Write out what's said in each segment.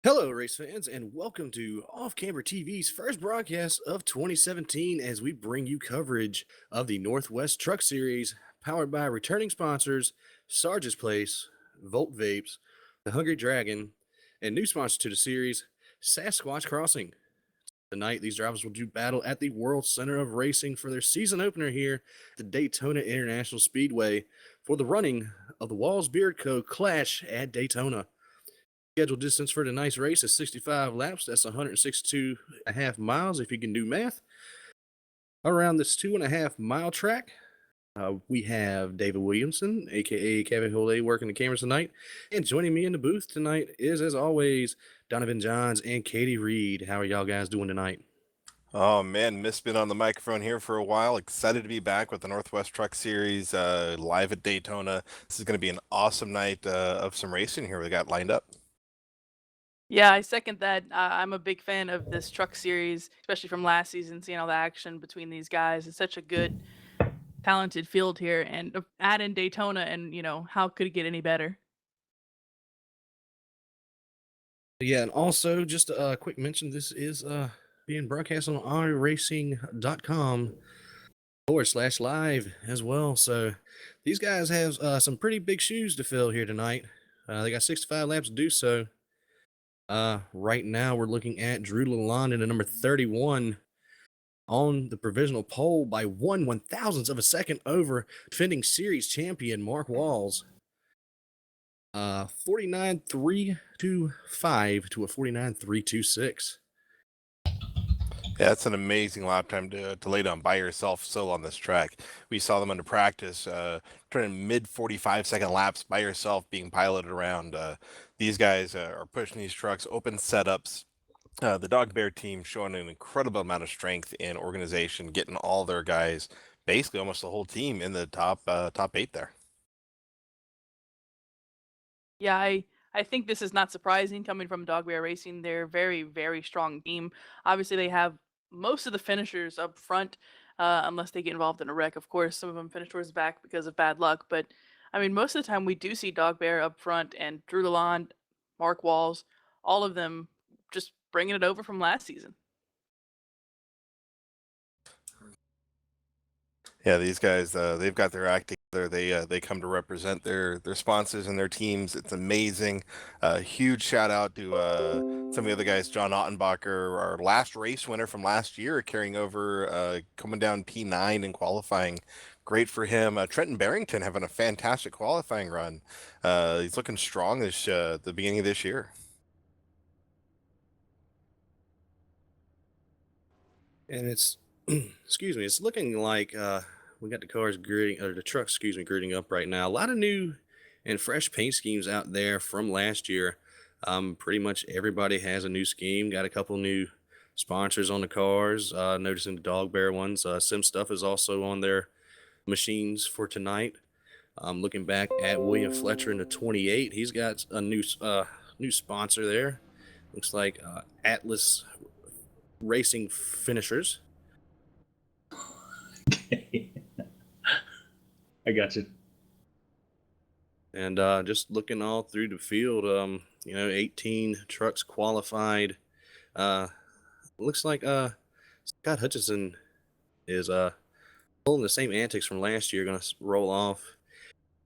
Hello, race fans, and welcome to Off Camber TV's first broadcast of 2017 as we bring you coverage of the Northwest Truck Series powered by returning sponsors Sarge's Place, Volt Vapes, The Hungry Dragon, and new sponsor to the series, Sasquatch Crossing. Tonight, these drivers will do battle at the World Center of Racing for their season opener here at the Daytona International Speedway for the running of the Walz Beard Co. Clash at Daytona. Scheduled distance for tonight's race is 65 laps. That's 162 and a half miles, if you can do math. Around this 2.5 mile track, we have David Williamson, aka Kevin Holey, working the cameras tonight. And joining me in the booth tonight is, as always, Donovan Johns and Katie Reed. How are y'all guys doing tonight? Oh man, missed been on the microphone here for a while. Excited to be back with the Northwest Truck Series live at Daytona. This is going to be an awesome night of some racing here we got lined up. Yeah, I second that. I'm a big fan of this truck series, especially from last season, seeing all the action between these guys. It's such a good, talented field here, and add in Daytona, and how could it get any better? Yeah, and also just a quick mention, this is being broadcast on iRacing.com/live as well. So these guys have some pretty big shoes to fill here tonight. They got 65 laps to do so. Right now we're looking at Drew Lalonde in the number 31 on the provisional pole by 1/1000th of a second over defending series champion Mark Walz. 49.325 to a 49.326. Yeah, that's an amazing lap time to lay down by yourself still on this track. We saw them under practice, turning mid 45-second laps by yourself being piloted around. These guys are pushing these trucks, open setups. The Dog Bear team showing an incredible amount of strength and organization, getting all their guys, basically almost the whole team in the top eight there. Yeah, I think this is not surprising coming from Dog Bear Racing. They're a very, very strong team. Obviously, they have most of the finishers up front, unless they get involved in a wreck. Of course, some of them finish towards the back because of bad luck. But I mean, most of the time we do see Dog Bear up front, and Drew Lalonde, Mark Walls, all of them just bringing it over from last season. Yeah, these guys, they've got their act together. They come to represent their sponsors and their teams. It's amazing. Huge shout out to some of the other guys, John Ottenbacher, our last race winner from last year, carrying over, coming down P9 in qualifying. Great for him. Trenton Barrington having a fantastic qualifying run. He's looking strong this the beginning of this year. And it's, excuse me, it's looking like we got the cars gritting, or the trucks, excuse me, gritting up right now. A lot of new and fresh paint schemes out there from last year. Pretty much everybody has a new scheme. Got a couple new sponsors on the cars. Noticing the Dog Bear ones. Sim Stuff is also on their machines for tonight. Looking back at William Fletcher in the 28, he's got a new sponsor there. Looks like Atlas Racing Finishers. Okay. I got you. And just looking all through the field, 18 trucks qualified. Uh, looks like Scott Hutchison is pulling the same antics from last year, going to roll off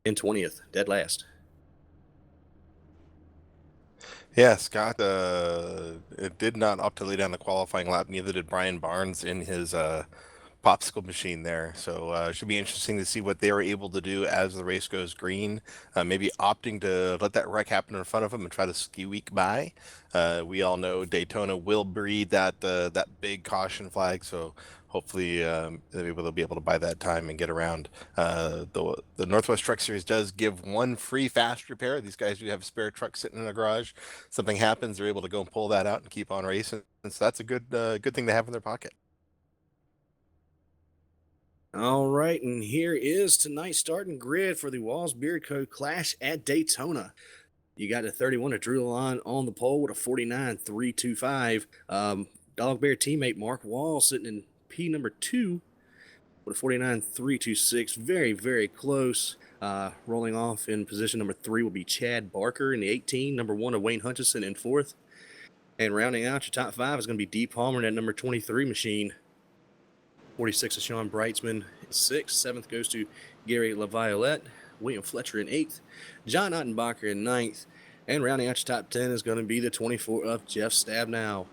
in 20th, dead last. Yeah, Scott it did not opt to lay down the qualifying lap. Neither did Brian Barnes in his popsicle machine there. So it should be interesting to see what they were able to do as the race goes green. Maybe opting to let that wreck happen in front of them and try to ski week by. We all know Daytona will breed that big caution flag. So hopefully they'll be able to buy that time and get around. The Northwest Truck Series does give one free fast repair. These guys do have a spare truck sitting in the garage. Something happens, they're able to go and pull that out and keep on racing. So that's a good thing to have in their pocket. All right, and here is tonight's starting grid for the Walls Beard Co. Clash at Daytona. You got a 31 to Drew Lalonde on the pole with a 49.325. Dog Bear teammate Mark Wall sitting in P number 2 with a 49.326. Very, very close. Rolling off in position number 3 will be Chad Barker in the 18. Number 1 of Wayne Hutchison in 4th. And rounding out your top 5 is going to be D. Palmer in that number 23 machine. 46 is Sean Brightsman in 6th. 7th goes to Gary LaViolette. William Fletcher in 8th. John Ottenbacher in 9th. And rounding out your top 10 is going to be the 24 of Jeff Stabnow.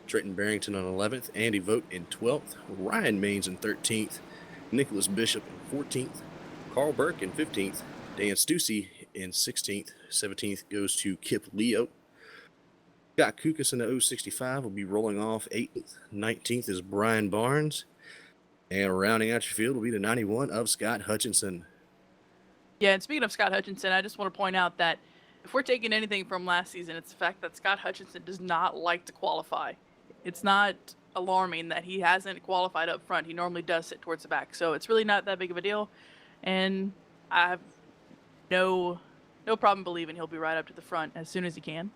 Trenton Barrington on 11th. Andy Vogt in 12th. Ryan Maines in 13th. Nicholas Bishop in 14th. Carl Burke in 15th. Dan Stussy in 16th. 17th goes to Kip Leo. Scott Kukas in the 065 will be rolling off 8th. 19th is Brian Barnes. And rounding out your field will be the 91 of Scott Hutchinson. Yeah, and speaking of Scott Hutchinson, I just want to point out that if we're taking anything from last season, it's the fact that Scott Hutchinson does not like to qualify. It's not alarming that he hasn't qualified up front. He normally does sit towards the back. So it's really not that big of a deal. And I have no problem believing he'll be right up to the front as soon as he can.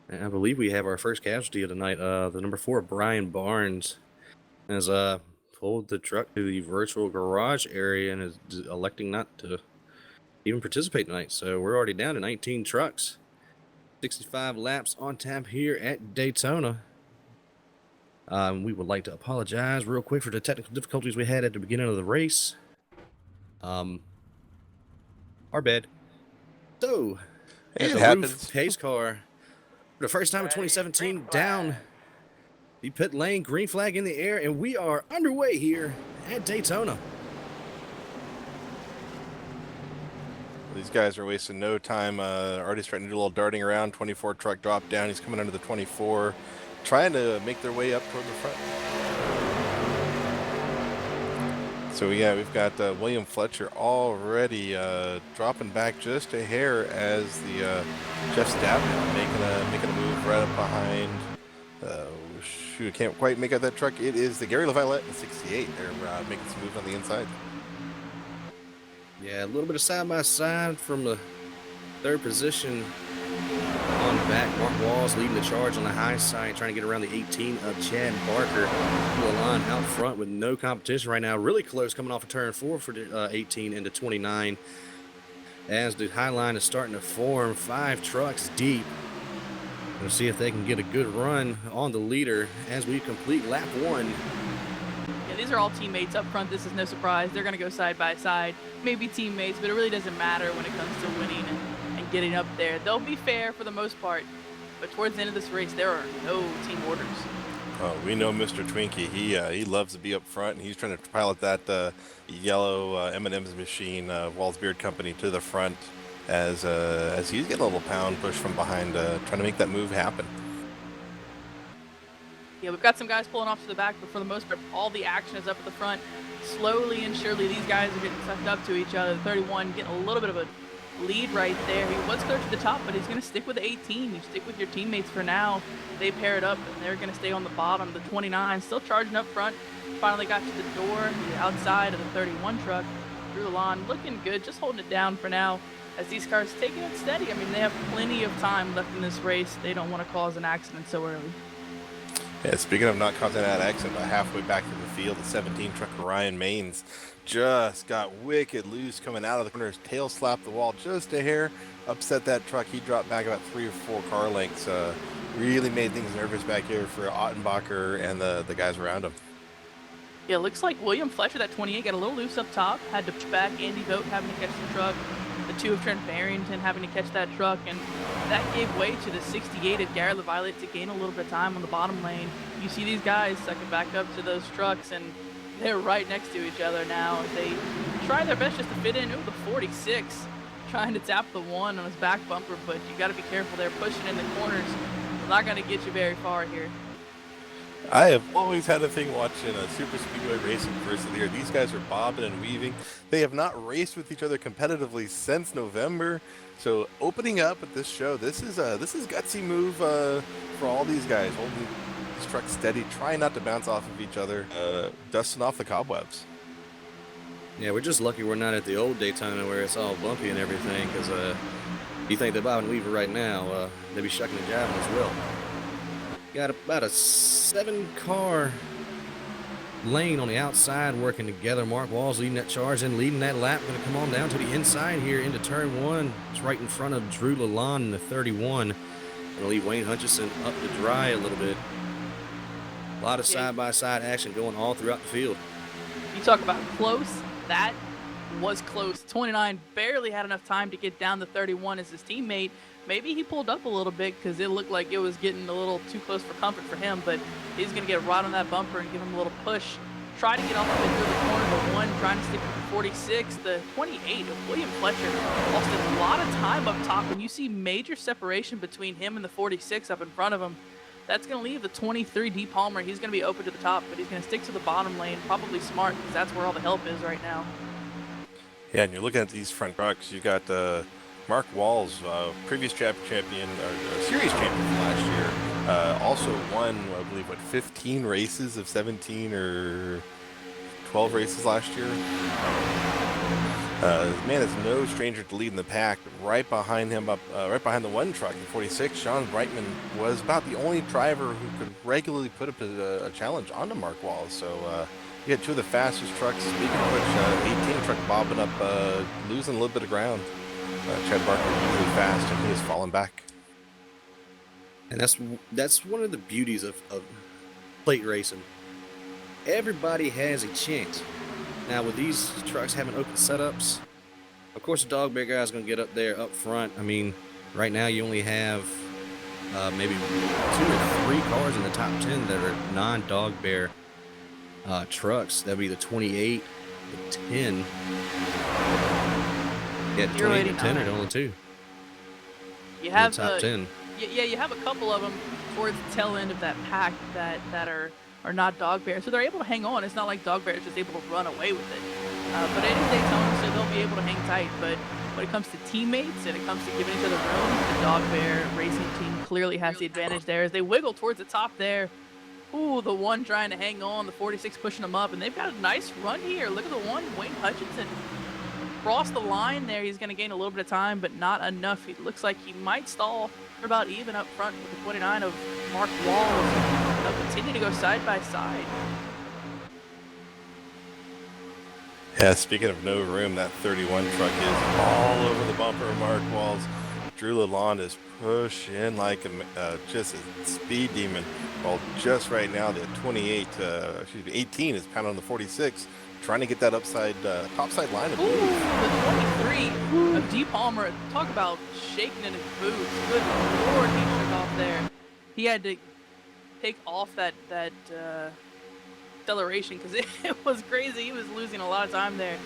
And I believe we have our first casualty of the night. The number 4, Brian Barnes, has pulled the truck to the virtual garage area and is electing not to even participate tonight. So we're already down to 19 trucks. 65 laps on tap here at Daytona. We would like to apologize real quick for the technical difficulties we had at the beginning of the race. Our bad. So, It the happens. Roof pace car, for the first time in 2017, down the pit lane, green flag in the air, and we are underway here at Daytona. These guys are wasting no time. Already starting to do a little darting around. 24 truck drop down. He's coming under the 24, trying to make their way up toward the front. So yeah, we've got William Fletcher already dropping back just a hair as the Jeff Stabnow making a move right up behind. Shoot, can't quite make out that truck. It is the Gary LaViolette in 68. They're making some moves on the inside. Yeah, a little bit of side-by-side from the 3rd position on the back. Mark Walz leading the charge on the high side, trying to get around the 18 of Chad Barker. The line out front with no competition right now. Really close coming off of turn 4 for the 18 into 29. As the high line is starting to form, 5 trucks deep. We'll see if they can get a good run on the leader as we complete lap 1. Yeah, these are all teammates up front. This is no surprise. They're going to go side by side. Maybe teammates, but it really doesn't matter when it comes to winning and getting up there. They'll be fair for the most part, but towards the end of this race, there are no team orders. Oh, we know Mr. Twinkie. He loves to be up front, and he's trying to pilot that yellow M&M's machine, Walz Beard Company, to the front as he's getting a little pound push from behind, trying to make that move happen. Yeah, we've got some guys pulling off to the back, but for the most part, all the action is up at the front. Slowly and surely, these guys are getting sucked up to each other. 31 getting a little bit of a lead right there. He was clear to the top, but he's going to stick with the 18. You stick with your teammates for now. They pair it up, and they're going to stay on the bottom. The 29 still charging up front. Finally got to the door, the outside of the 31 truck. Through the lawn, looking good, just holding it down for now as these cars taking it steady. I mean, they have plenty of time left in this race. They don't want to cause an accident so early. Yeah, speaking of not causing that accident, about halfway back to the field, the 17 truck Ryan Maines just got wicked loose coming out of the corner. His tail slapped the wall just a hair, upset that truck. He dropped back about 3 or 4 car lengths. Really made things nervous back here for Ottenbacher and the guys around him. Yeah, looks like William Fletcher, that 28, got a little loose up top. Had to push back. Andy Vogt having to catch the truck. The 2 of Trent Barrington having to catch that truck. And that gave way to the 68 of Gary LaViolette to gain a little bit of time on the bottom lane. You see these guys sucking back up to those trucks, and they're right next to each other now. They try their best just to fit in. Ooh, the 46 trying to tap the 1 on his back bumper, but you got to be careful. They're pushing in the corners. Not going to get you very far here. I have always had a thing watching Super Speedway racing versus the year. These guys are bobbing and weaving. They have not raced with each other competitively since November. So opening up at this show, this is gutsy move for all these guys. Holding this truck steady, trying not to bounce off of each other, dusting off the cobwebs. Yeah, we're just lucky we're not at the old Daytona where it's all bumpy and everything, because you think they're bobbing and weaving right now, they'd be shucking and jiving as well. Got about a 7-car lane on the outside working together. Mark Walz leading that charge and leading that lap. Going to come on down to the inside here into turn 1. It's right in front of Drew Lalonde in the 31. Gonna leave Wayne Hutchinson up to dry a little bit. A lot of Yeah. side-by-side action going all throughout the field. You talk about close. That was close. 29 barely had enough time to get down to 31 as his teammate. Maybe he pulled up a little bit because it looked like it was getting a little too close for comfort for him, but he's going to get right on that bumper and give him a little push. Try to get off the way through the corner. The 1 trying to stick with the 46. The 28 of William Fletcher lost a lot of time up top. When you see major separation between him and the 46 up in front of him, that's going to leave the 23 D Palmer. He's going to be open to the top, but he's going to stick to the bottom lane. Probably smart because that's where all the help is right now. Yeah, and you're looking at these front trucks. You got Mark Walz, previous champion or series champion from last year. Also won, I believe, 15 races of 17 or 12 races last year. Man is no stranger to leading the pack. Right behind him, right behind the 1 truck in 46, Sean Brightman was about the only driver who could regularly put up a challenge onto Mark Walz. So you had 2 of the fastest trucks. Speaking of which, 18 truck bobbing up, losing a little bit of ground. Chad Barker really fast, and he has fallen back. And that's one of the beauties of plate racing. Everybody has a chance. Now, with these trucks having open setups, of course, the dog bear guy is going to get up there up front. I mean, right now you only have maybe 2 or 3 cars in the top 10 that are non-dog bear trucks. That'd be the 28, the 10. Yeah, the 28 and 10 are the only 2. You have in the top 10. Yeah, you have a couple of them towards the tail end of that pack that are not dog bears, so they're able to hang on. It's not like dog bears just able to run away with it. But it is Daytona, so they'll be able to hang tight. But when it comes to teammates and it comes to giving each other room, the dog bear racing team clearly has the advantage there as they wiggle towards the top there. Ooh, the 1 trying to hang on, the 46 pushing them up, and they've got a nice run here. Look at the 1, Wayne Hutchinson. Cross the line there. He's going to gain a little bit of time, but not enough. It looks like he might stall for about even up front with the 29 of Mark Walz. They'll continue to go side by side. Yeah, speaking of no room, that 31 truck is all over the bumper of Mark Walz. Drew Lalonde is pushing like just a speed demon. While just right now, the 18 is pounding on the 46, trying to get that topside line of Ooh, the 23 of D. Palmer. Talk about shaking in his boots. Good Lord, he took off there. He had to take off that acceleration because it was crazy. He was losing a lot of time there.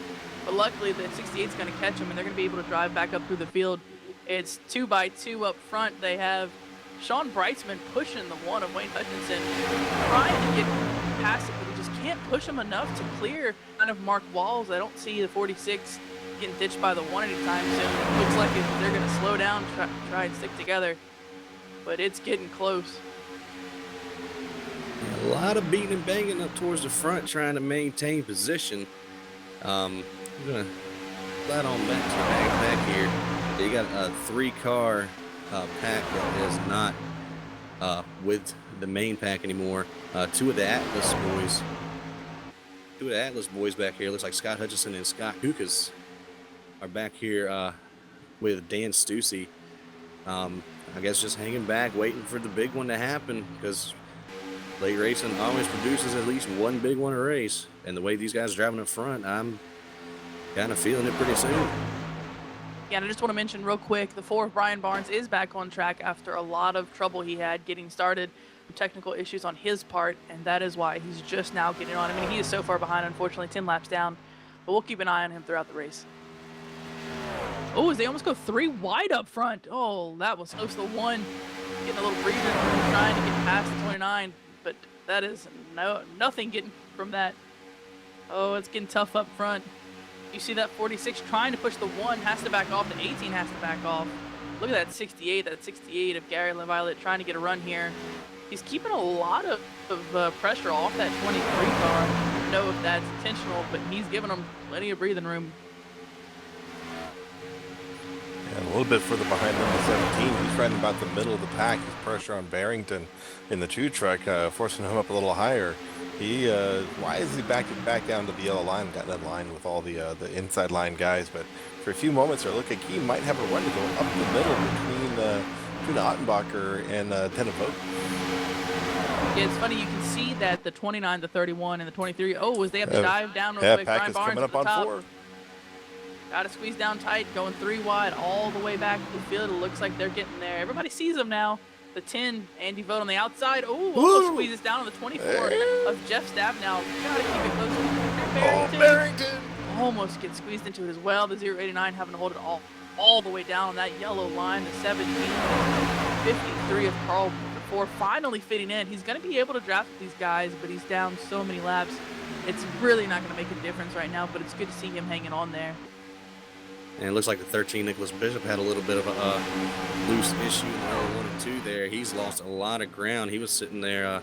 But luckily, the 68 is going to catch him, and they're going to be able to drive back up through the field. It's 2x2 up front. They have Sean Brightsman pushing the 1 of Wayne Hutchinson, trying to get past it, but he just can't push him enough to clear kind of Mark Walz. I don't see the 46 getting ditched by the 1 anytime soon. It looks like they're going to slow down, try and stick together, but it's getting close. A lot of beating and banging up towards the front, trying to maintain position. I'm gonna slide on back to the back here. You got a 3-car pack that is not with the main pack anymore. 2 of the Atlas boys. 2 of the Atlas boys back here. Looks like Scott Hutchison and Scott Hukas are back here with Dan Stussy. I guess just hanging back, waiting for the big one to happen, because late racing always produces at least one big one a race. And the way these guys are driving up front, I'm kind of feeling it pretty soon. Yeah, and I just want to mention real quick, the 4 of Brian Barnes is back on track after a lot of trouble he had getting started, technical issues on his part, and that is why he's just now getting on. I mean, he is so far behind, unfortunately, 10 laps down, but we'll keep an eye on him throughout the race. Oh, as they almost go 3 wide up front. Oh, that was close to the 1. Getting a little breather, trying to get past the 29, but that is nothing getting from that. Oh, it's getting tough up front. You see that 46 trying to push the 1, has to back off. The 18 has to back off. Look at that 68. That 68 of Gary LaViolette trying to get a run here. He's keeping a lot of pressure off that 23 car. I don't know if that's intentional, but he's giving them plenty of breathing room. And a little bit further behind number 17, he's right about the middle of the pack. His pressure on Barrington in the 2 truck, forcing him up a little higher. Why is he backing back down to the yellow line? Got that line with all the inside line guys, but for a few moments, it looked like he might have a run to go up the middle between Ottenbacher and Tennevogt. Yeah, it's funny. You can see that the 29, the 31, and the 23. Oh, as they have to dive down real Yeah, quick. Pack Brian is Barnes coming at up the on top. 4. Got to squeeze down tight, going 3 wide all the way back to the field. It looks like they're getting there. Everybody sees them now. The 10, Andy Vogt on the outside. Oh, almost squeezes down on the 24 of Jeff Stabnow. Gotta keep it close. Barrington almost gets squeezed into it as well. The 089 having to hold it all the way down on that yellow line. The 17, 53 of Carl before finally fitting in. He's going to be able to draft these guys, but he's down so many laps. It's really not going to make a difference right now, but it's good to see him hanging on there. And it looks like the 13, Nicholas Bishop, had a little bit of a loose issue in the 1 and 2 there. He's lost a lot of ground. He was sitting there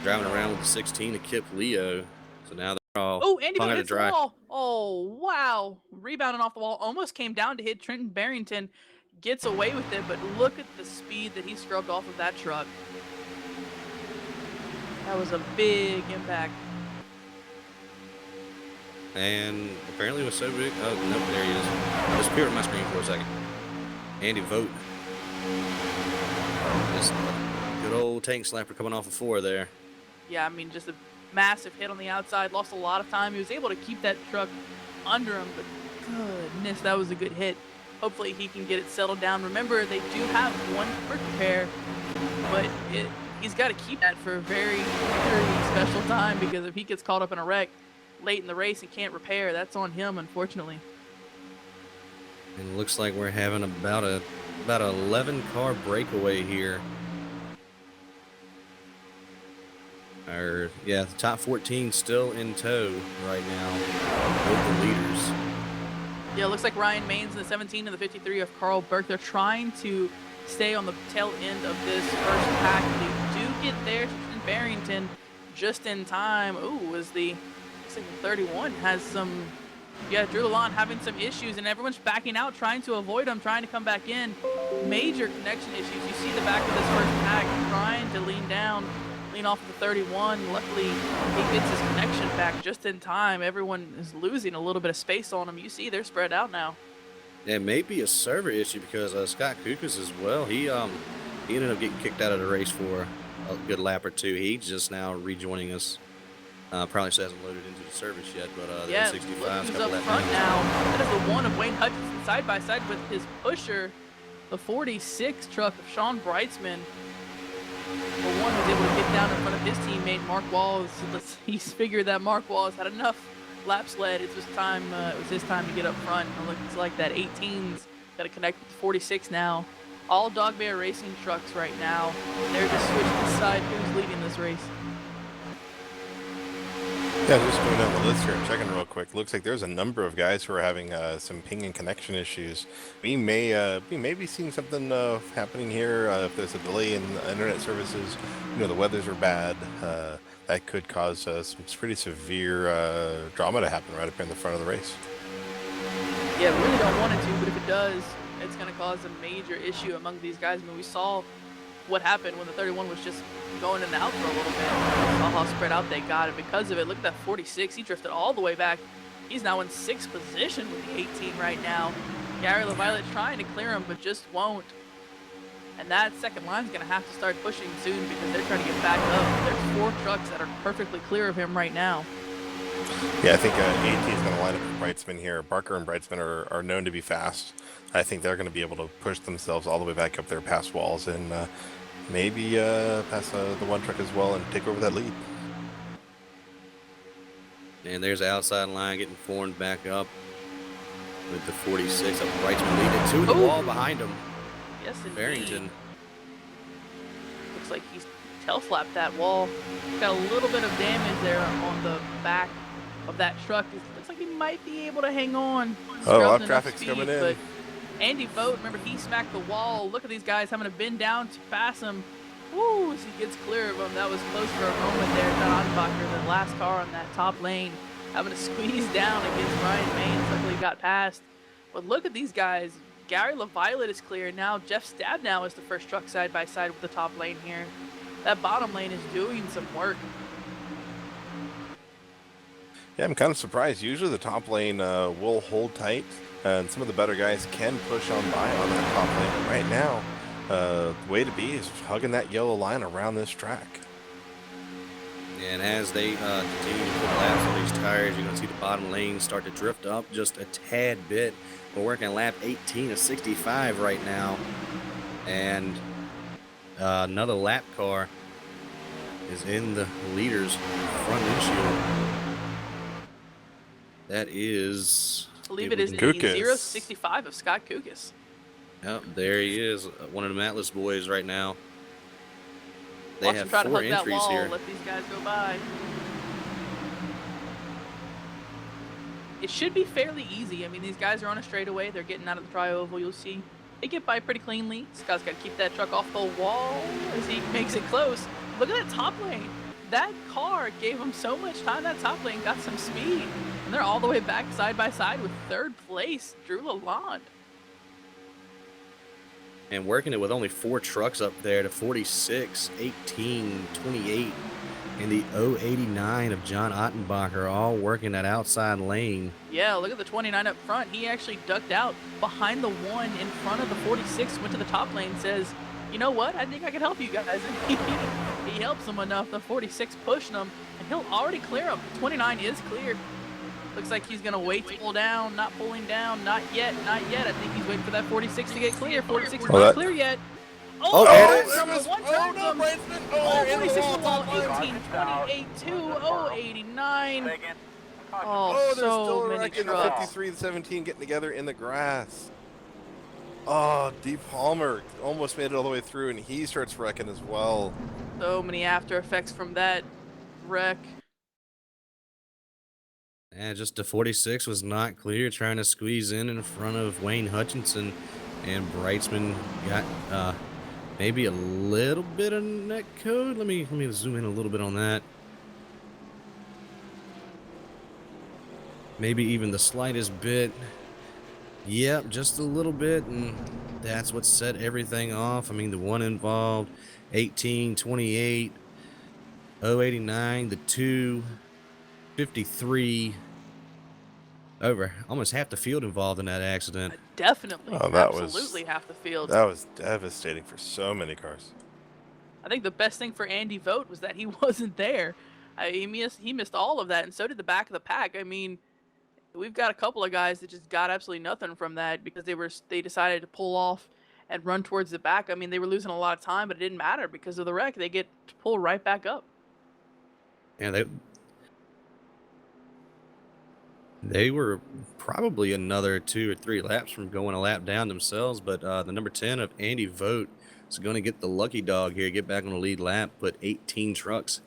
driving around with the 16 to Kip Leo. So now they're all Andy hung out to hits the dry. wall. Oh, wow. Rebounding off the wall. Almost came down to hit Trenton Barrington. Gets away with it, but look at the speed that he scrubbed off of that truck. That was a big impact. And apparently it was so big. Oh, nope, there he is. I disappeared on my screen for a second. Andy Vogt. Just a good old tank slapper coming off of 4 there. Yeah, I mean, just a massive hit on the outside. Lost a lot of time. He was able to keep that truck under him, but goodness, that was a good hit. Hopefully he can get it settled down. Remember, they do have 1 quick repair, but he's got to keep that for a very, very special time, because if he gets caught up in a wreck late in the race and can't repair, that's on him, unfortunately. And it looks like we're having about a 11 car breakaway here. The top 14 still in tow right now with the leaders. Yeah, it looks like Ryan Maines in the 17 and the 53 of Carl Burke. They're trying to stay on the tail end of this first pack. They do get there to Barrington just in time. Ooh, as the 31 has some, Drew Lalonde having some issues, and everyone's backing out, trying to avoid him, trying to come back in. Major connection issues. You see the back of this first pack trying to lean off of the 31. Luckily, he gets his connection back just in time. Everyone is losing a little bit of space on him. You see they're spread out now. It may be a server issue, because Scott Kukas as well, he ended up getting kicked out of the race for a good lap or 2. He's just now rejoining us. Probably still hasn't loaded into the service yet, but the N65 's who's couple up lap front downs. now. That is the 1 of Wayne Hutchinson side by side with his pusher, the 46 truck of Sean Breitzman. The one was able to get down in front of his teammate Mark Walz. He's figured that Mark Walz had enough laps led. It was his time to get up front. And it looks like that 18's got to connect with the 46 now. All Dog Bear Racing trucks right now. They're just switching to decide who's leading this race. Yeah, just going down the list here and checking real quick. Looks like there's a number of guys who are having some ping and connection issues. We may be seeing something happening here. If there's a delay in internet services, the weathers are bad. That could cause some pretty severe drama to happen right up here in the front of the race. Yeah, we really don't want it to, but if it does, it's going to cause a major issue among these guys. I mean, we saw what happened when the 31 was just going in and out for a little bit. Saw how spread out they got, and because of it, look at that 46. He drifted all the way back. He's now in 6th position with the 18 right now. Gary LaViolette trying to clear him, but just won't. And that second line's going to have to start pushing soon, because they're trying to get back up. There's 4 trucks that are perfectly clear of him right now. Yeah, I think AT is going to line up with Breitzman here. Barker and Breitzman are known to be fast. I think they're going to be able to push themselves all the way back up there past Walz, and maybe pass the 1 truck as well and take over that lead. And there's the outside line getting formed back up with the 46 of Breitzman leading to the wall behind him. Yes, indeed. Barrington. Looks like he's tail slapped that wall. Got a little bit of damage there on the back of that truck. It looks like he might be able to hang on. Oh, a lot of traffic's coming in. But Andy Vogt, remember, he smacked the wall. Look at these guys having to bend down to pass him. Woo, as he gets clear of him. That was close for a moment there. John Ottenbacher, the last car on that top lane, having to squeeze down against Ryan Maines. Luckily he got past. But look at these guys. Gary LaViolette is clear now. Jeff Stabnow is the first truck side by side with the top lane here. That bottom lane is doing some work. Yeah, I'm kind of surprised. Usually the top lane will hold tight, and some of the better guys can push on by on that top lane. But right now, The way to be is hugging that yellow line around this track. And as they continue to put laps on these tires, you're going to see the bottom lane start to drift up just a tad bit. We're working lap 18 of 65 right now. And another lap car is in the leader's front windshield. That is... I believe it is the Kukas. 065 of Scott Kukas. Yep, there he is, one of the Atlas boys right now. They Watch have him try to 4 hug that entries wall. here. Let these guys go by. It should be fairly easy. I mean, these guys are on a straightaway. They're getting out of the tri-oval. You'll see they get by pretty cleanly. Scott's got to keep that truck off the wall as he makes it close. Look at that top lane. That car gave him so much time. That top lane got some speed. And they're all the way back side by side with third place, Drew Lalonde. And working it with only 4 trucks up there to 46, 18, 28, and the 089 of John Ottenbacher all working that outside lane. Yeah, look at the 29 up front. He actually ducked out behind the 1 in front of the 46, went to the top lane, says, you know what, I think I can help you guys. And he helps them enough. The 46 pushing him, and he'll already clear him. 29 is cleared. Looks like he's going to wait to pull down, not pulling down, not yet, not yet. I think he's waiting for that 46 to get clear. 46 is not clear yet. Oh, there there it is. Number 1 turns him. Oh, 46 to wall, 18, 28, 2, 089. Oh, There's still so a many wreck in the trucks. 53 and 17 getting together in the grass. Oh, D. Palmer almost made it all the way through, and he starts wrecking as well. So many after effects from that wreck. And just the 46 was not clear, trying to squeeze in front of Wayne Hutchinson. And Brightsman got maybe a little bit of net code. Let me zoom in a little bit on that. Maybe even the slightest bit. Yep, just a little bit, and that's what set everything off. I mean, the 1 involved, 18, 28, 089, the 2, 53. Over almost half the field involved in that accident. Definitely, Oh, that absolutely half the field. That was devastating for so many cars. I think the best thing for Andy Vogt was that he wasn't there. He missed all of that, and so did the back of the pack. I mean, we've got a couple of guys that just got absolutely nothing from that because they decided to pull off and run towards the back. I mean, they were losing a lot of time, but it didn't matter because of the wreck. They get to pull right back up. Yeah, they were probably another 2 or 3 laps from going a lap down themselves, but the number 10 of Andy Vogt is going to get the lucky dog here, get back on the lead lap, put 18 trucks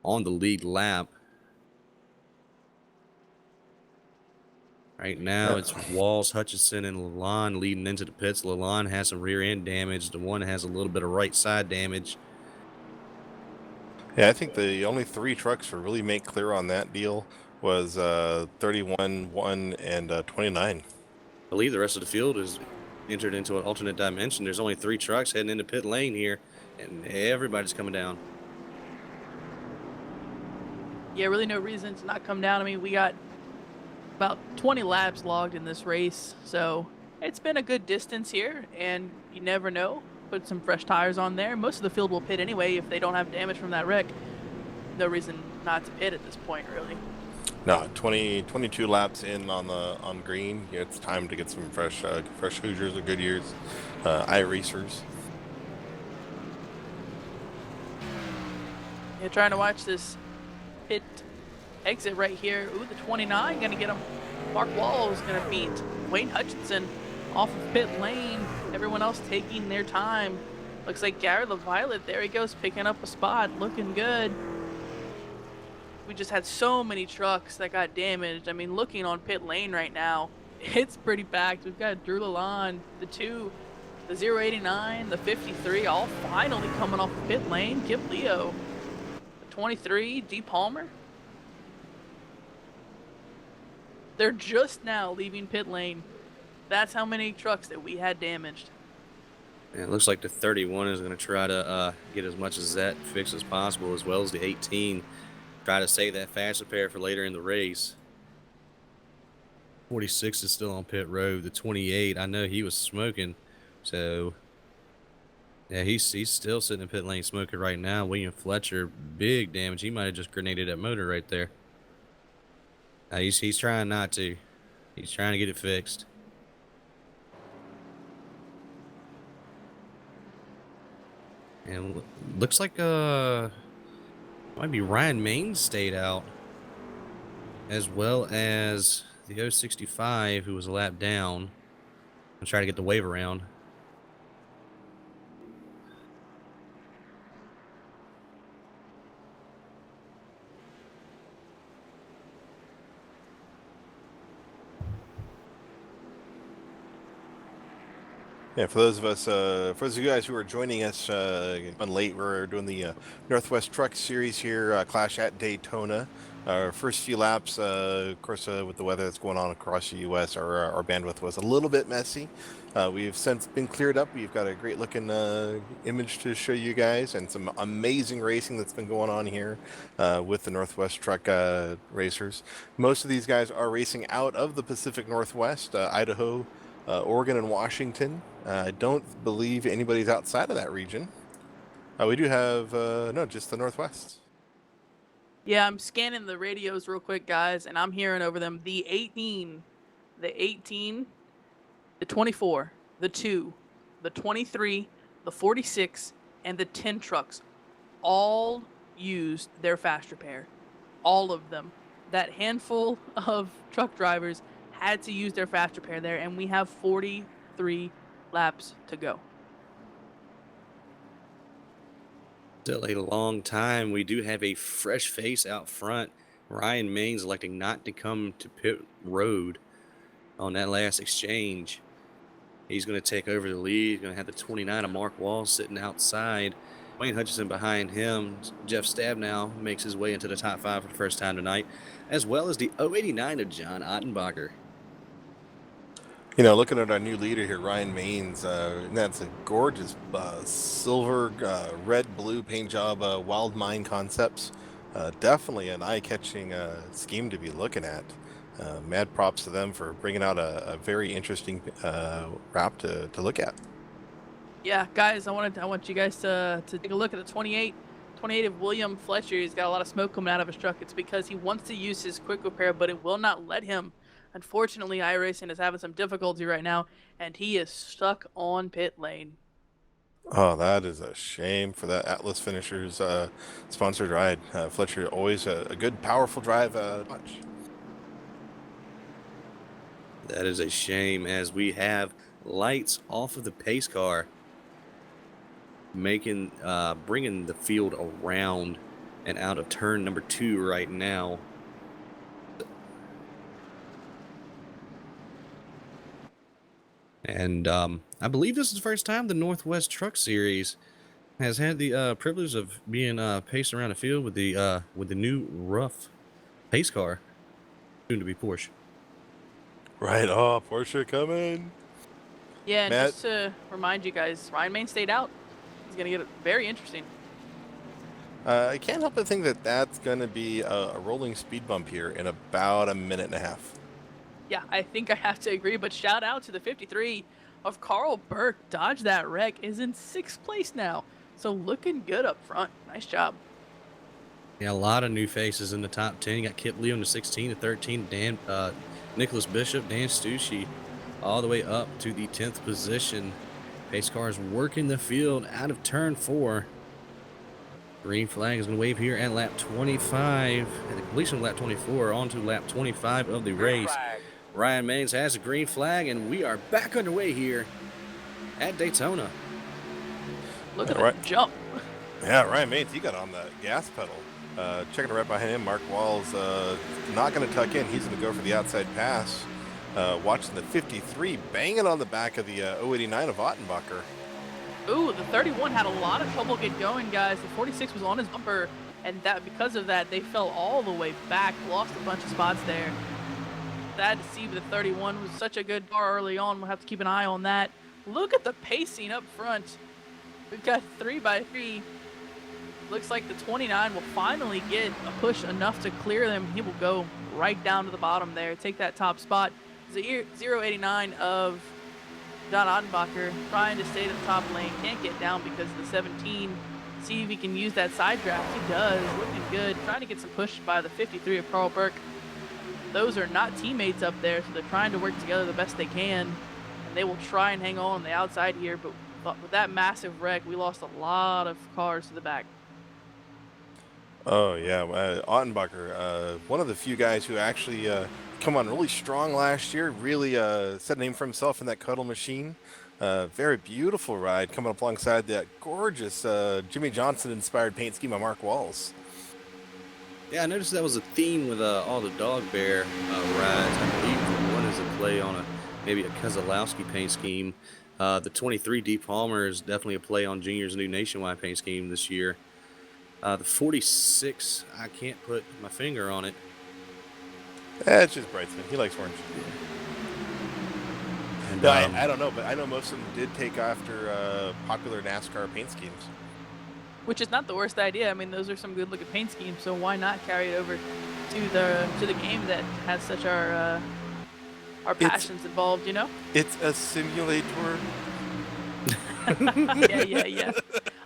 on the lead lap. Right now, it's Walz, Hutchinson, and Lalonde leading into the pits. Lalonde has some rear end damage. The 1 has a little bit of right side damage. Yeah, I think the only 3 trucks to really make clear on that deal was 31, 1, and 29. I believe the rest of the field is entered into an alternate dimension. There's only 3 trucks heading into pit lane here, and everybody's coming down. Yeah, really no reason to not come down. I mean, we got about 20 laps logged in this race, so it's been a good distance here, and you never know. Put some fresh tires on there. Most of the field will pit anyway if they don't have damage from that wreck. No reason not to pit at this point, really. No, 22 laps in on green. Yeah, it's time to get some fresh Hoosiers or Goodyears, iRacers. Yeah, trying to watch this pit exit right here. Ooh, the 29 gonna get him. Mark Walz gonna beat Wayne Hutchinson off of pit lane. Everyone else taking their time. Looks like Gary LaViolet, there he goes, picking up a spot, looking good. We just had so many trucks that got damaged. I mean, looking on pit lane right now, it's pretty packed. We've got Drew Lalonde, the 2, the 089, the 53, all finally coming off the pit lane. Kip Leo, the 23, D. Palmer. They're just now leaving pit lane. That's how many trucks that we had damaged. And it looks like the 31 is going to try to get as much as that fixed as possible, as well as the 18. Try to save that fast repair for later in the race. 46 is still on pit road. The 28, I know he was smoking, so Yeah, he's still sitting in pit lane smoking right now. William Fletcher, big damage. He might have just grenaded that motor right there. He's trying not to. He's trying to get it fixed. And looks like might be Ryan Maines stayed out, as well as the 065 who was a lap down and try to get the wave around. Yeah, for those of you guys who are joining us on late, we're doing the Northwest Truck Series here, Clash at Daytona. Our first few laps, of course, with the weather that's going on across the U.S., our bandwidth was a little bit messy. We've since been cleared up. We've got a great looking image to show you guys, and some amazing racing that's been going on here with the Northwest Truck racers. Most of these guys are racing out of the Pacific Northwest, Idaho, Oregon, and Washington. I don't believe anybody's outside of that region. We do have, no, just the Northwest. Yeah, I'm scanning the radios real quick, guys, and I'm hearing over them the 18, the 24, the 2, the 23, the 46, and the 10 trucks all used their fast repair. All of them. That handful of truck drivers had to use their fast repair there, and we have 43 laps to go. Still a long time. We do have a fresh face out front. Ryan Maines electing not to come to pit road on that last exchange. He's going to take over the lead. He's going to have the 29 of Mark Walz sitting outside. Wayne Hutchinson behind him. Jeff Stabnow makes his way into the top 5 for the first time tonight, as well as the 089 of John Ottenbacher. You know, looking at our new leader here, Ryan Maines, that's a gorgeous silver, red, blue paint job, Wild Mind Concepts. Definitely an eye-catching scheme to be looking at. Mad props to them for bringing out a very interesting wrap to look at. Yeah, guys, I want you guys to take a look at the 28 of William Fletcher. He's got a lot of smoke coming out of his truck. It's because he wants to use his quick repair, but it will not let him. Unfortunately, iRacing is having some difficulty right now, and he is stuck on pit lane. Oh, that is a shame for that Atlas Finishers sponsored ride. Fletcher, always a good, powerful drive. Watch. That is a shame, as we have lights off of the pace car, bringing the field around and out of turn number 2 right now. And I believe this is the first time the Northwest Truck Series has had the privilege of being paced around the field with the new rough pace car, soon to be Porsche. Right. Oh, Porsche coming. Yeah, and Matt? just to remind you guys, Ryan Maines stayed out. He's going to get it very interesting. I can't help but think that that's going to be a rolling speed bump here in about a minute and a half. Yeah, I think I have to agree, but shout out to the 53 of Carl Burke. Dodge that wreck is in 6th place now. So looking good up front. Nice job. Yeah, a lot of new faces in the top 10. You got Kip Leo in the 16 to 13, Nicholas Bishop, Dan Stucci, all the way up to the 10th position. Pace cars working the field out of turn 4. Green flag is going to wave here at lap 25. At the completion of lap 24, on to lap 25 of the race. Ryan Maines has a green flag, and we are back underway here at Daytona. Look at that jump. Yeah, Ryan Maines, he got on the gas pedal. Checking right behind him, Mark Walz not going to tuck in. He's going to go for the outside pass. Watching the 53 banging on the back of the 089 of Ottenbacher. Ooh, the 31 had a lot of trouble getting going, guys. The 46 was on his bumper, and that because of that, they fell all the way back, lost a bunch of spots there. Sad to see, but the 31 was such a good car early on. We'll have to keep an eye on that. Look at the pacing up front. We've got 3x3. Looks like the 29 will finally get a push enough to clear them. He will go right down to the bottom there, take that top spot. 089 of John Ottenbacher trying to stay to the top lane. Can't get down because of the 17. See if he can use that side draft. He does. Looking good. Trying to get some push by the 53 of Carl Burke. Those are not teammates up there, so they're trying to work together the best they can. And they will try and hang on the outside here, but with that massive wreck, we lost a lot of cars to the back. Oh yeah, Ottenbacher, one of the few guys who actually come on really strong last year. Really set a name for himself in that cuddle machine. Very beautiful ride coming up alongside that gorgeous Jimmy Johnson-inspired paint scheme of Mark Walz. Yeah, I noticed that was a theme with all the dog bear rides. I believe one is a play on maybe a Kozlowski paint scheme. The 23 Deep Palmer is definitely a play on Junior's new nationwide paint scheme this year. The 46, I can't put my finger on it. It's just Brightsman. He likes orange. And, No, I don't know, but I know most of them did take after popular NASCAR paint schemes. Which is not the worst idea. I mean, those are some good-looking paint schemes, so why not carry it over to the game that has such our passions involved, you know? It's a simulator. Yeah.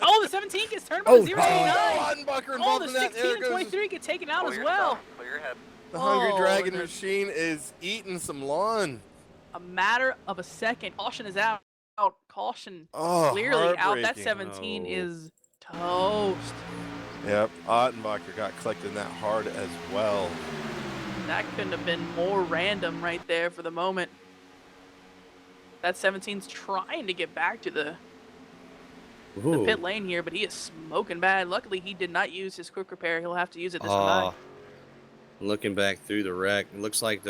Oh, the 17 gets turned by the 0-9. Ottenbacher Oh, involved the in that. 16 and 23 get taken out as Clear well. yourself, clear your head. The Hungry Oh, Dragon and machine is eating some lawn. a matter of a second. Caution is out. Caution Oh, clearly out. That heartbreaking. 17 Oh. is toast. Yep, Ottenbacher got collected in that hard as well. That couldn't have been more random right there for the moment. That 17's trying to get back to the Ooh. pit lane here, but he is smoking bad. Luckily, he did not use his quick repair. He'll have to use it this time. Looking back through the wreck, it looks like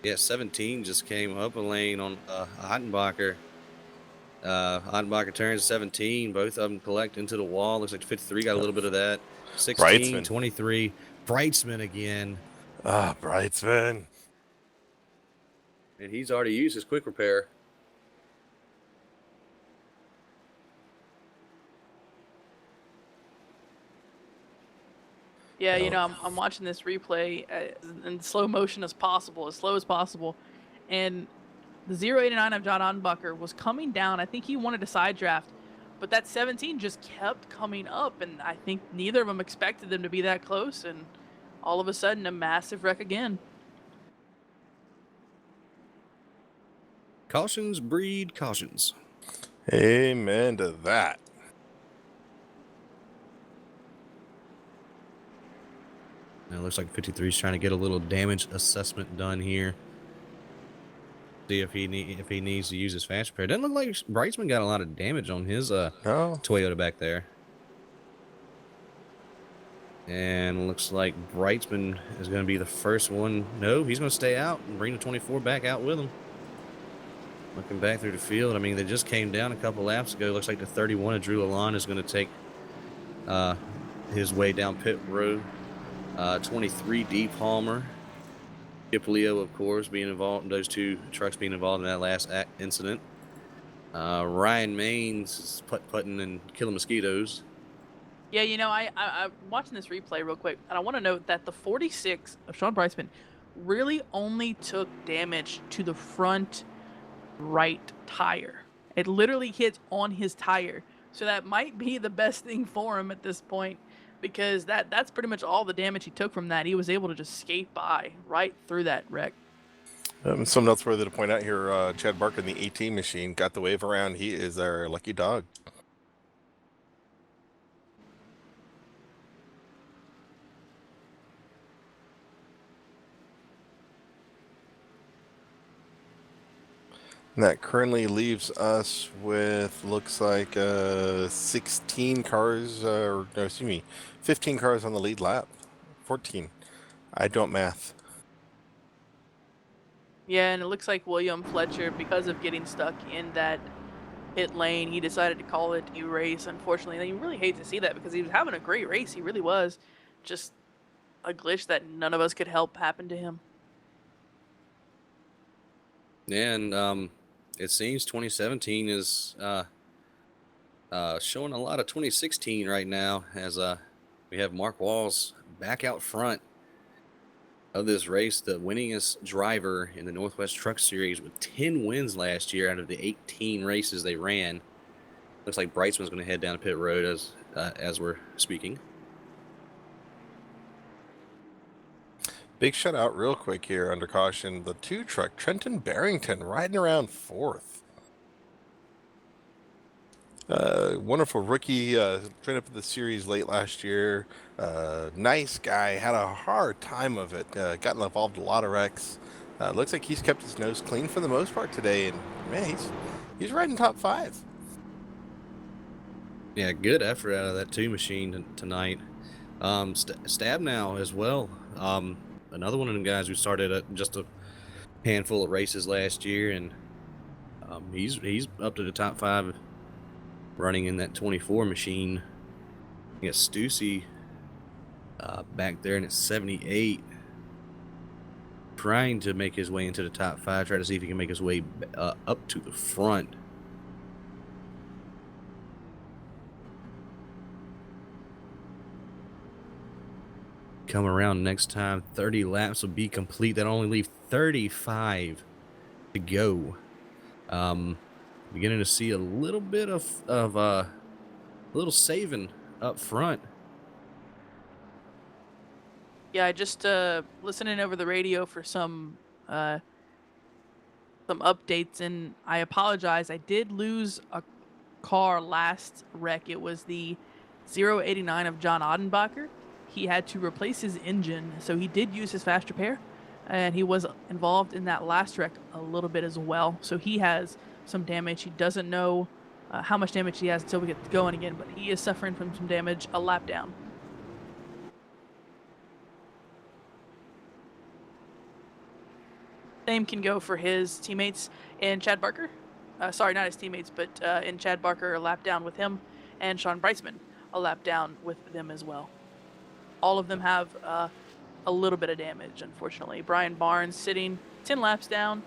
17 just came up a lane on Ottenbacher. Ottenbacher turns 17. Both of them collect into the wall. Looks like 53 got a little bit of that. 16, Brightsman. 23. Brightsman again. Brightsman. And he's already used his quick repair. Yeah, you Oh. know, I'm watching this replay in slow motion as possible, as slow as possible. And the 089 of John Ottenbacher was coming down. I think he wanted a side draft, but that 17 just kept coming up. And I think neither of them expected them to be that close. And all of a sudden, a massive wreck again. Cautions breed cautions. Amen to that. Now it looks like 53 is trying to get a little damage assessment done here. See if he needs to use his fast repair. Doesn't look like Brightsman got a lot of damage on his No. Toyota back there. And looks like Brightsman is going to be the first one. No, he's going to stay out and bring the 24 back out with him. Looking back through the field, I mean, they just came down a couple laps ago. Looks like the 31 of Drew Lalonde is going to take his way down pit road. 23 D Palmer. Skip Leo, of course, being involved. Those two trucks being involved in that last incident. Ryan Maines is putting and killing mosquitoes. Yeah, you know, I'm watching this replay real quick, and I want to note that the 46 of Sean Brightsman really only took damage to the front right tire. It literally hit on his tire. So that might be the best thing for him at this point, because that's pretty much all the damage he took from that. He was able to just skate by right through that wreck. Something else worthy to point out here, Chad Barker in the 18 machine got the wave around. He is our lucky dog. And that currently leaves us with, looks like 16 cars, or no, excuse me, 15 cars on the lead lap. 14. I don't math. Yeah, and it looks like William Fletcher, because of getting stuck in that pit lane, he decided to call it a race, unfortunately. And you really hate to see that, because he was having a great race. He really was. Just a glitch that none of us could help happen to him. And it seems 2017 is showing a lot of 2016 right now, as we have Mark Walz back out front. of this race, the winningest driver in the Northwest Truck Series with 10 wins last year out of the 18 races they ran. Looks like Brightsman's going to head down to pit road as we're speaking. Big shutout real quick here under caution. The 2 truck, Trenton Barrington, riding around 4th. Wonderful rookie, trained up in the series late last year. Nice guy, had a hard time of it. Got involved in a lot of wrecks. Looks like he's kept his nose clean for the most part today, and man, he's riding top 5. Yeah, good effort out of that 2 machine tonight. Stab now as well. Another one of them guys who started at just a handful of races last year, and he's up to the top 5 running in that 24 machine. You got Stussy back there, and it's 78, trying to make his way into the top 5, try to see if he can make his way up to the front. Come around next time, 30 laps will be complete. That'll only leave 35 to go. Beginning to see a little bit of a little saving up front. Yeah, just listening over the radio for some updates, and I apologize. I did lose a car last wreck. It was the 089 of John Odenbacher. He had to replace his engine, so he did use his fast repair, and he was involved in that last wreck a little bit as well. So he has some damage. He doesn't know how much damage he has until we get going again, but he is suffering from some damage a lap down. Same can go for his teammates in Chad Barker. Sorry, not his teammates, but in Chad Barker, a lap down with him, and Sean Brightsman, a lap down with them as well. All of them have a little bit of damage, unfortunately. Brian Barnes sitting 10 laps down,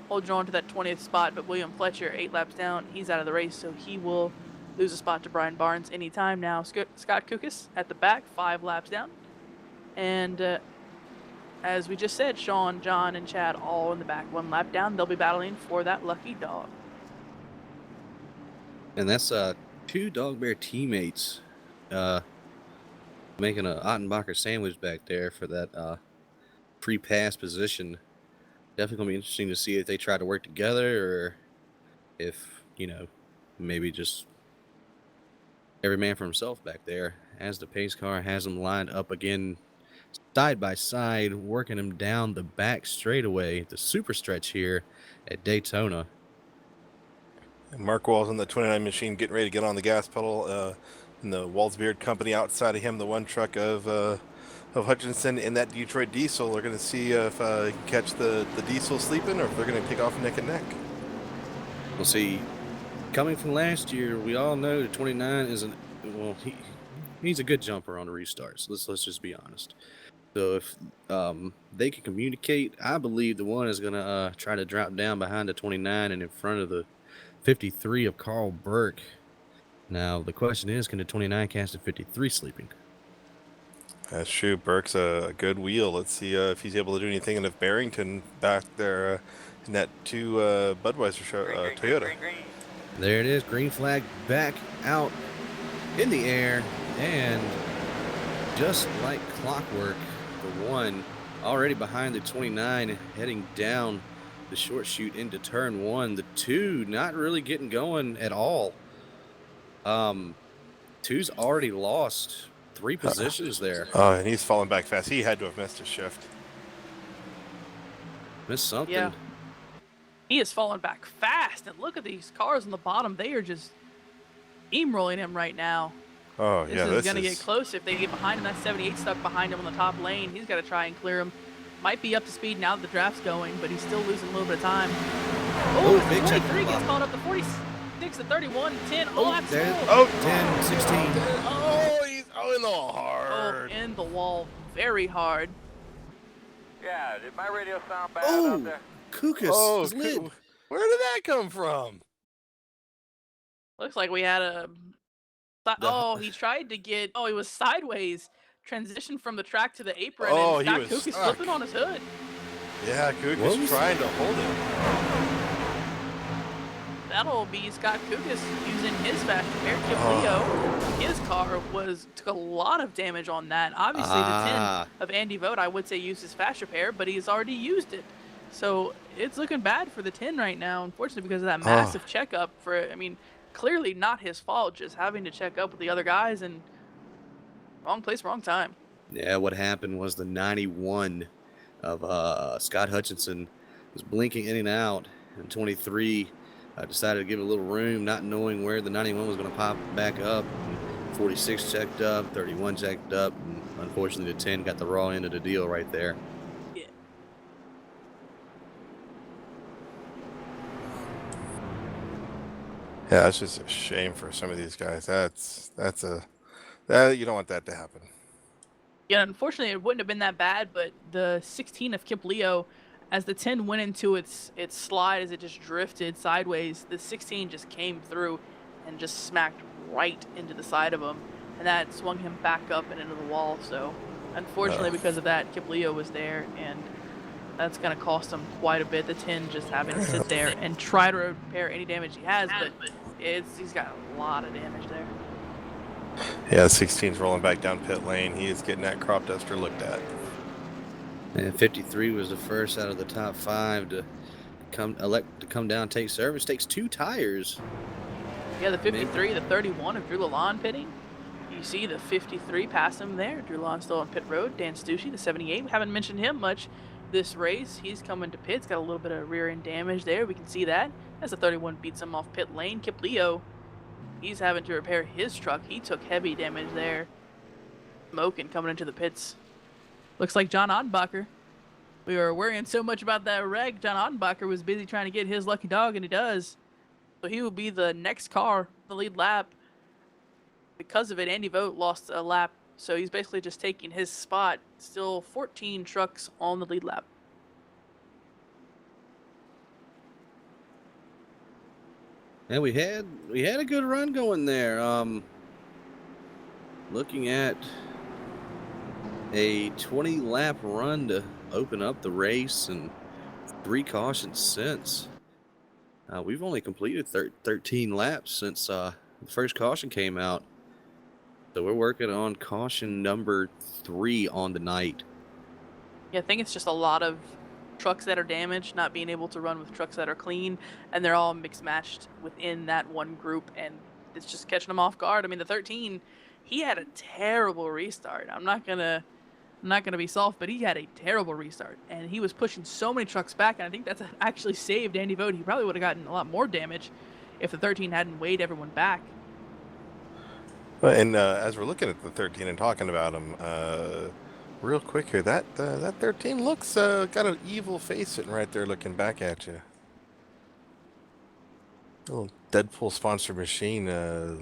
holding on to that 20th spot, but William Fletcher, 8 laps down, he's out of the race, so he will lose a spot to Brian Barnes anytime now. Scott Kukas at the back, 5 laps down. And as we just said, Sean, John, and Chad all in the back, 1 lap down. They'll be battling for that lucky dog. And that's 2 Dog Bear teammates making a Ottenbacher sandwich back there for that pre-pass position. Definitely going to be interesting to see if they try to work together or if, maybe just every man for himself back there, as the pace car has them lined up again side by side, working them down the back straightaway, the super stretch here at Daytona. And Mark Walz in the 29 machine getting ready to get on the gas pedal. In the Walz Beard company outside of him, the 1 truck of Hutchinson in that Detroit diesel. They're going to see if he can catch the diesel sleeping or if they're going to take off neck and neck. We'll see. Coming from last year, we all know the 29 isn't, well, he's a good jumper on the restarts. Let's just be honest. So if they can communicate, I believe the 1 is going to try to drop down behind the 29 and in front of the 53 of Carl Burke. Now, the question is, can the 29 catch the 53 sleeping? That's true. Burke's a good wheel. Let's see if he's able to do anything. And if Barrington back there in that 2 Budweiser Toyota. Green. There it is. Green flag back out in the air. And just like clockwork, the 1 already behind the 29 heading down the short chute into turn 1. The 2 not really getting going at all. 2's already lost 3 positions there. Oh, and he's falling back fast. He had to have missed his shift. Missed something. Yeah. He is falling back fast, and look at these cars on the bottom. They are just steamrolling him right now. Oh, This yeah. is going to get close. If they get behind him, that 78 stuck behind him on the top lane. He's got to try and clear him. Might be up to speed now that the draft's going, but he's still losing a little bit of time. Oh, big the check. 23 gets caught up to 46 to 31, 10. Oh, that's there- full. Oh, 10, 16. Oh, he's in the Oh, hard. in the wall. Very hard. Yeah, did my radio sound bad Oh, out there? Kukas Oh, is lit. where did that come from? Looks like we had a... Oh, he tried to get... Oh, he was sideways transition from the track to the apron, Oh, and he Scott was Cook is stuck. flipping on his hood. Yeah, Cook What was was trying to hold it. That'll be Scott Kukas using his fast repair. Kip Leo, his car took a lot of damage on that. Obviously, the 10 of Andy Vogt, I would say, used his fast repair, but he's already used it. So it's looking bad for the 10 right now, unfortunately, because of that massive checkup clearly not his fault, just having to check up with the other guys and wrong place, wrong time. Yeah, what happened was the 91 of Scott Hutchinson was blinking in and out, and 23 decided to give it a little room, not knowing where the 91 was going to pop back up. And 46 checked up, 31 checked up, and unfortunately the 10 got the raw end of the deal right there. Yeah. Yeah, that's just a shame for some of these guys. You don't want that to happen. Yeah, unfortunately, it wouldn't have been that bad, but the 16 of Kip Leo, as the 10 went into its slide, as it just drifted sideways, the 16 just came through and just smacked right into the side of him, and that swung him back up and into the wall. So, unfortunately, because of that, Kip Leo was there, and that's going to cost him quite a bit. The 10 just having to sit there and try to repair any damage he has, but he's got a lot of damage there. Yeah, 16's rolling back down pit lane. He is getting that crop duster looked at. And 53 was the first out of the top 5 to elect to come down, take service. Takes 2 tires. Yeah, the 53, the 31 of Drew Lalonde pitting. You see the 53 pass him there. Drew Lalonde still on pit road. Dan Stucci, the 78. We haven't mentioned him much this race. He's coming to pits. Got a little bit of rear end damage there. We can see that. As the 31 beats him off pit lane. Kip Leo, he's having to repair his truck. He took heavy damage there. Smoking coming into the pits. Looks like John Odenbacher. We were worrying so much about that wreck. John Odenbacher was busy trying to get his lucky dog, and he does. So he will be the next car, the lead lap. Because of it, Andy Vogt lost a lap. So he's basically just taking his spot. Still 14 trucks on the lead lap. And we had a good run going there. Looking at a 20 lap run to open up the race and 3 cautions since. We've only completed 13 laps since the first caution came out. So we're working on caution number 3 on the night. Yeah, I think it's just a lot of trucks that are damaged, not being able to run with trucks that are clean, and they're all mixed matched within that one group, and it's just catching them off guard. I mean, the 13, he had a terrible restart. I'm not gonna be soft, but he had a terrible restart, and he was pushing so many trucks back, and I think that's actually saved Andy Vogt. He probably would have gotten a lot more damage if the 13 hadn't weighed everyone back. And as we're looking at the 13 and talking about him, real quick here, that 13 looks got an evil face sitting right there looking back at you. Little Deadpool sponsored machine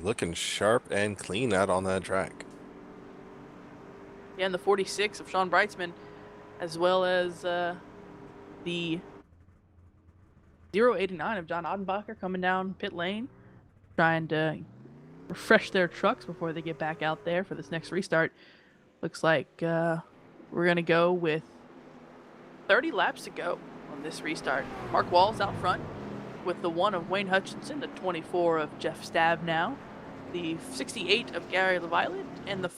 looking sharp and clean out on that track. Yeah, and the 46 of Sean Brightsman, as well as the 089 of John Odenbacher coming down pit lane, trying to refresh their trucks before they get back out there for this next restart. Looks like we're going to go with 30 laps to go on this restart. Mark Walz out front with the 1 of Wayne Hutchinson, the 24 of Jeff Stabnow, the 68 of Gary LaViolette, and the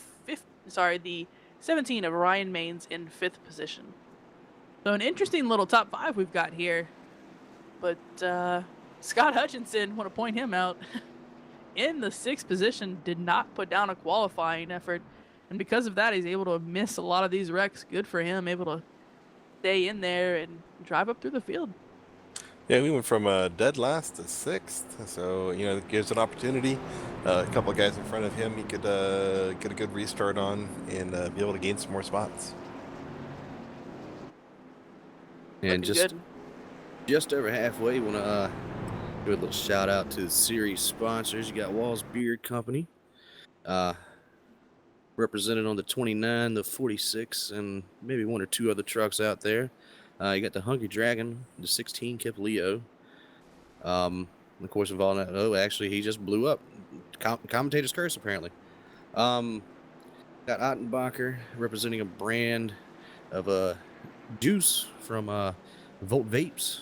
17 of Ryan Maines in 5th position. So an interesting little top 5 we've got here. But Scott Hutchinson, want to point him out, in the 6th position, did not put down a qualifying effort. And because of that, he's able to miss a lot of these wrecks. Good for him, able to stay in there and drive up through the field. Yeah, we went from dead last to 6th, so it gives an opportunity. A couple of guys in front of him, he could get a good restart on and be able to gain some more spots. And Looking just over halfway, want to do a little shout out to the series sponsors. You got Walz Beer Company, represented on the 29, the 46, and maybe 1 or 2 other trucks out there. You got the Hungry Dragon, the 16, Kip Leo. Of course, involved in that. Oh, actually, he just blew up. Commentator's curse, apparently. Got Ottenbacher representing a brand of juice from Volt Vapes.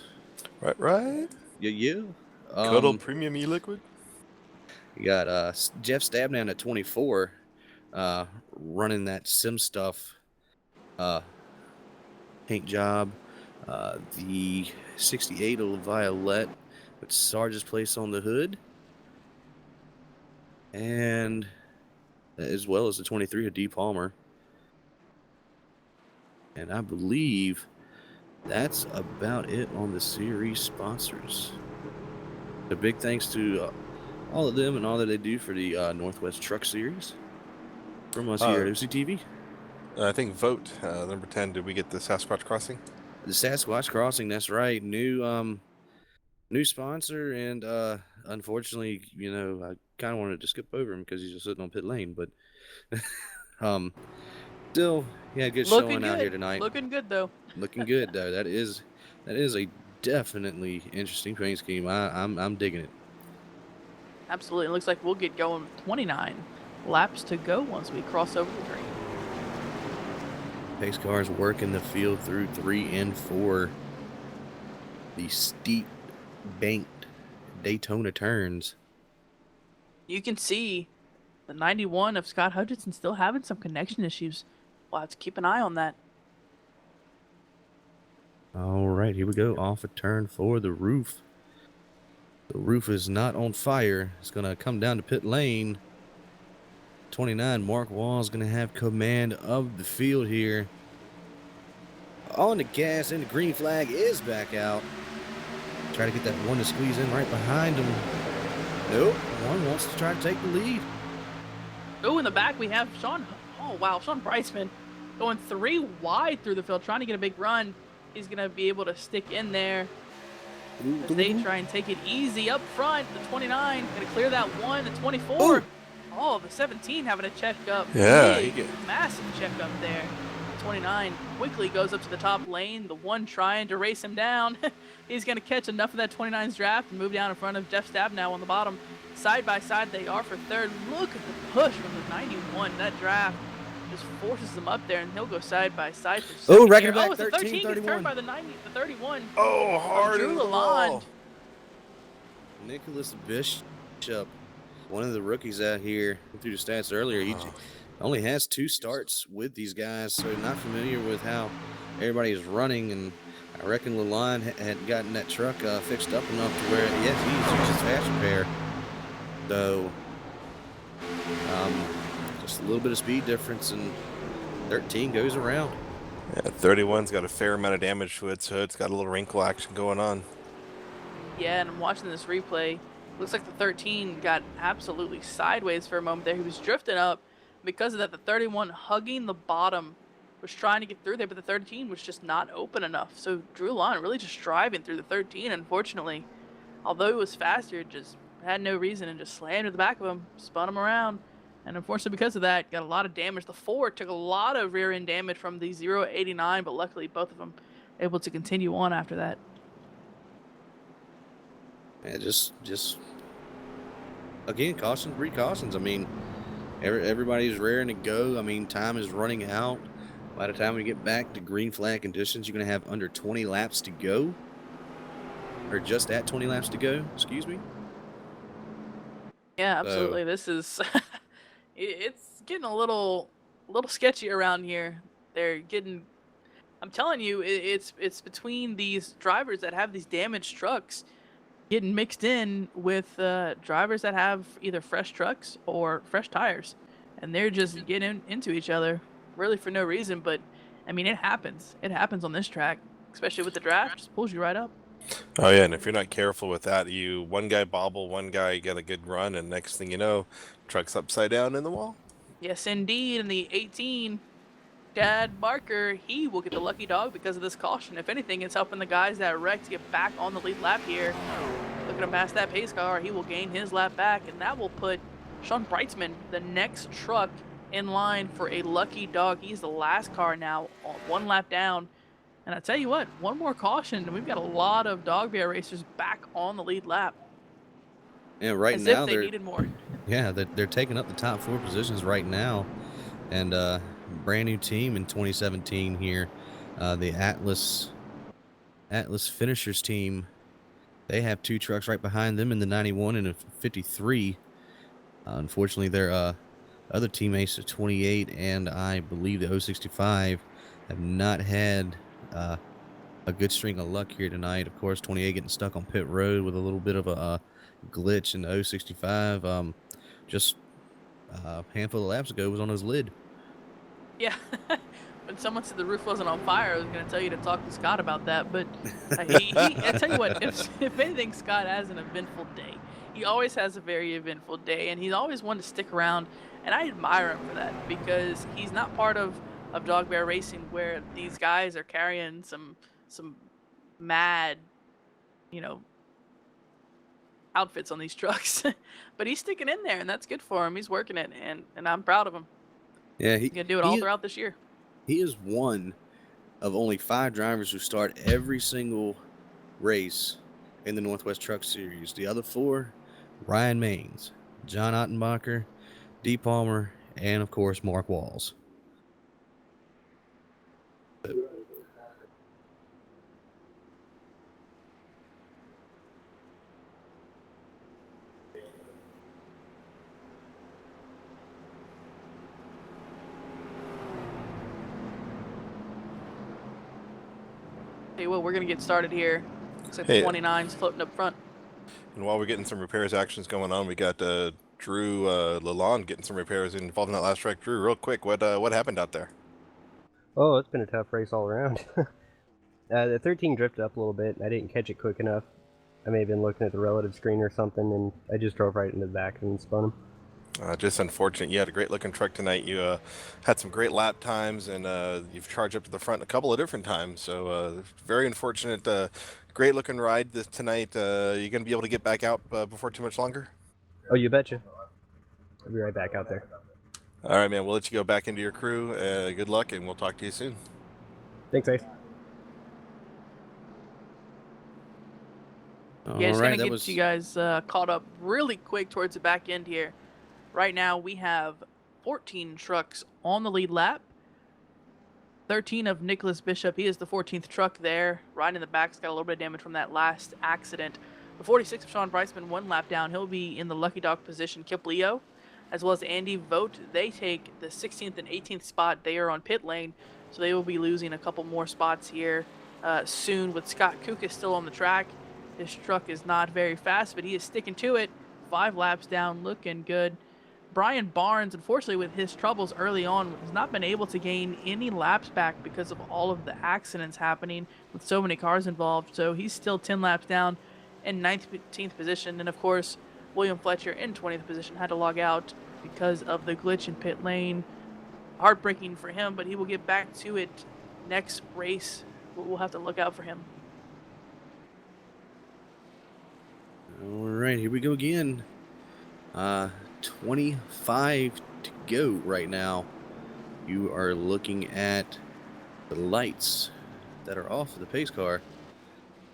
Right. Yeah. Cuddle premium e-liquid. You got Jeff Stabnow at 24, running that Sim Stuff paint job. The 68 of Violet with Sarge's place on the hood. And as well as the 23 of D. Palmer. And I believe that's about it on the series sponsors. A big thanks to all of them and all that they do for the Northwest Truck Series. From us here at OCTV. I think vote number 10. Did we get the Sasquatch Crossing? The Sasquatch Crossing, that's right. New sponsor, and unfortunately, I kind of wanted to skip over him because he's just sitting on pit lane, but still, yeah, good showing out here tonight. Looking good though. Looking good though. That is a definitely interesting paint scheme. I'm digging it. Absolutely. It looks like we'll get going with 29 laps to go once we cross over the green. Pace cars working the field through 3 and 4. The steep banked Daytona turns. You can see the 91 of Scott Hutchinson still having some connection issues. We'll have to keep an eye on that. All right, here we go. Off a turn for the roof. The roof is not on fire. It's going to come down to pit lane. 29, Mark Walz going to have command of the field here. On the gas, and the green flag is back out. Try to get that one to squeeze in right behind him. Nope, one wants to try to take the lead. Oh, in the back we have Sean. Oh, wow, Sean Breitzman going 3 wide through the field, trying to get a big run. He's going to be able to stick in there as they try and take it easy up front. The 29 going to clear that one. The 24. Ooh. Oh, the 17 having a check up. Yeah, Big, massive check up there. 29 quickly goes up to the top lane. The one trying to race him down. He's going to catch enough of that 29's draft and move down in front of Jeff Stabnow on the bottom. Side by side they are for third. Look at the push from the 91. That draft just forces them up there, and they'll go side by side for second. Oh, racking it back, it's 13, gets 31. turned by the 90, the 31. Oh, hard Drew in the Lalonde. wall. Nicholas Bishop, one of the rookies out here, through the stats earlier. He only has 2 starts with these guys, so not familiar with how everybody is running. And I reckon Lalonde had gotten that truck fixed up enough to where, yes, he's just fast repair. Though, just a little bit of speed difference, and 13 goes around. Yeah, 31's got a fair amount of damage to it, so it's got a little wrinkle action going on. Yeah, and I'm watching this replay. Looks like the 13 got absolutely sideways for a moment there. He was drifting up. Because of that, the 31 hugging the bottom was trying to get through there, but the 13 was just not open enough. So Drew Lalonde really just driving through the 13, unfortunately. Although it was faster, it just had no reason and just slammed to the back of him, spun him around. And unfortunately, because of that, got a lot of damage. The 4 took a lot of rear end damage from the 089, but luckily both of them able to continue on after that. Yeah, just again, precautions. I mean, everybody's raring to go. I mean, time is running out. By the time we get back to green flag conditions, you're going to have under 20 laps to go. Or just at 20 laps to go, excuse me. Yeah, absolutely. This is it's getting a little sketchy around here. They're getting, I'm telling you, it's between these drivers that have these damaged trucks getting mixed in with drivers that have either fresh trucks or fresh tires, and they're just getting into each other really for no reason. But I mean, it happens on this track, especially with the draft. Just pulls you right up. Oh yeah, and if you're not careful with that, one guy bobble, one guy get a good run, and next thing you know, truck's upside down in the wall. Yes, indeed. And the 18, Chad Barker, he will get the lucky dog because of this caution. If anything, it's helping the guys that wrecked to get back on the lead lap here. Looking to pass that pace car, he will gain his lap back, and that will put Sean Breitzman, the next truck, in line for a lucky dog. He's the last car now, one lap down. And I tell you what, one more caution, and we've got a lot of dog bear racers back on the lead lap. And right as now if they needed more. Yeah, they're taking up the top 4 positions right now. And brand new team in 2017 here. The Atlas Finishers team. They have 2 trucks right behind them in the 91 and a 53. Unfortunately, their other teammates, the 28 and I believe the 065, have not had a good string of luck here tonight. Of course, 28 getting stuck on pit road with a little bit of a glitch, in the 065. Just a handful of laps ago was on his lid. Yeah. When someone said the roof wasn't on fire, I was going to tell you to talk to Scott about that. But I tell you what, if anything, Scott has an eventful day. He always has a very eventful day, and he's always one to stick around. And I admire him for that because he's not part of Dog Bear Racing where these guys are carrying some mad, you know, outfits on these trucks. But he's sticking in there, and that's good for him. He's working it, and I'm proud of him. Yeah, He's going to do it all throughout this year. He is one of only 5 drivers who start every single race in the Northwest Truck Series. The other 4, Ryan Maines, John Ottenbacher, D. Palmer, and of course Mark Walz. Hey, well, we're going to get started here. Looks like Hey. the 29's floating up front. And while we're getting some repairs actions going on, we got Drew Lalonde getting some repairs involved in that last wreck. Drew, real quick, what happened out there? Oh, it's been a tough race all around. The 13 drifted up a little bit, and I didn't catch it quick enough. I may have been looking at the relative screen or something, and I just drove right into the back and spun him. Just unfortunate. You had a great looking truck tonight. You had some great lap times, and you've charged up to the front a couple of different times. So very unfortunate. Great looking ride tonight. You going to be able to get back out before too much longer? Oh, you betcha. I'll be right back out there. All right, man. We'll let you go back into your crew. Good luck, and we'll talk to you soon. Thanks, Ace. Yeah, just Alright, going to get you guys caught up really quick towards the back end here. Right now, we have 14 trucks on the lead lap. 13 of Nicholas Bishop. He is the 14th truck there. Right in the back's got a little bit of damage from that last accident. The 46 of Sean Breisman, 1 lap down. He'll be in the lucky dog position. Kip Leo, as well as Andy Vogt, they take the 16th and 18th spot. They are on pit lane, so they will be losing a couple more spots here soon. With Scott Kuka still on the track, his truck is not very fast, but he is sticking to it. 5 laps down, looking good. Brian Barnes, unfortunately, with his troubles early on, has not been able to gain any laps back because of all of the accidents happening with so many cars involved. So he's still 10 laps down in 19th position. And, of course, William Fletcher in 20th position had to log out because of the glitch in pit lane. Heartbreaking for him, but he will get back to it next race. We'll have to look out for him. All right, here we go again. 25 to go right now. You are looking at the lights that are off of the pace car.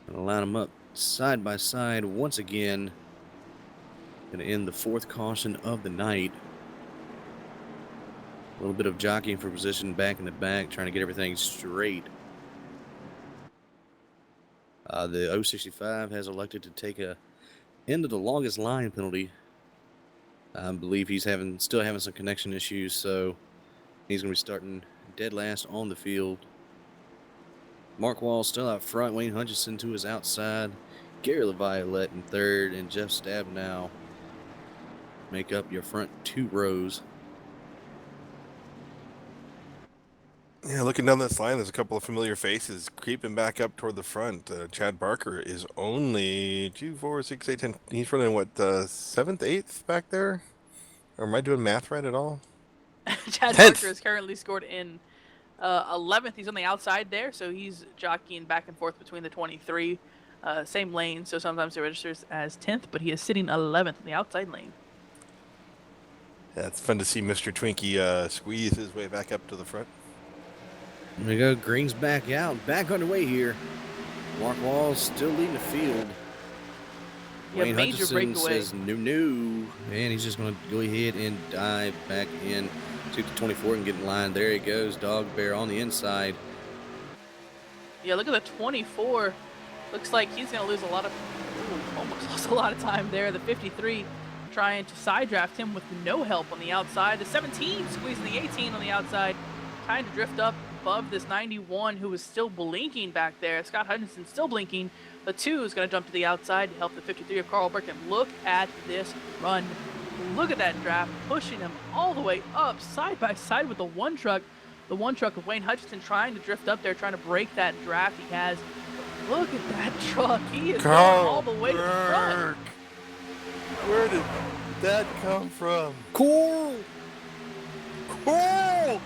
Gonna line them up side by side once again. Gonna end the 4th caution of the night. A little bit of jockeying for position back in the back, trying to get everything straight. The 065 has elected to take a end of the longest line penalty. I believe he's still having some connection issues, so he's going to be starting dead last on the field. Mark Walz still out front. Wayne Hutchinson to his outside. Gary LaViolette in 3rd, and Jeff Stabnow make up your front 2 rows. Yeah, looking down this line, there's a couple of familiar faces creeping back up toward the front. Chad Barker is only 2, 4, 6, 8, 10. He's running, what, 7th, 8th back there? Or am I doing math right at all? Chad 10th. Barker is currently scored in 11th. He's on the outside there, so he's jockeying back and forth between the 23. Same lane, so sometimes he registers as 10th, but he is sitting 11th in the outside lane. Yeah, it's fun to see Mr. Twinkie squeeze his way back up to the front. There we go. Green's back out. Back underway here. Mark Walz still leading the field. Yeah, Wayne major Hutchinson breakaway. says no, and he's just going to go ahead and dive back in. See if the 24 can get in line. There he goes, Dog Bear on the inside. Yeah, look at the 24. Looks like he's going to lose a lot of... Ooh, almost lost a lot of time there. The 53 trying to side draft him with no help on the outside. The 17 squeezing the 18 on the outside. Trying to drift up above this 91 who was still blinking back there. Scott Hutchinson still blinking. The 2 is going to jump to the outside to help the 53 of Carl Burke. And look at this run. Look at that draft, pushing him all the way up, side by side with the 1 truck. The 1 truck of Wayne Hutchinson trying to drift up there, trying to break that draft he has. But look at that truck. He is going all the way to the front. Where did that come from? Coral! Cool!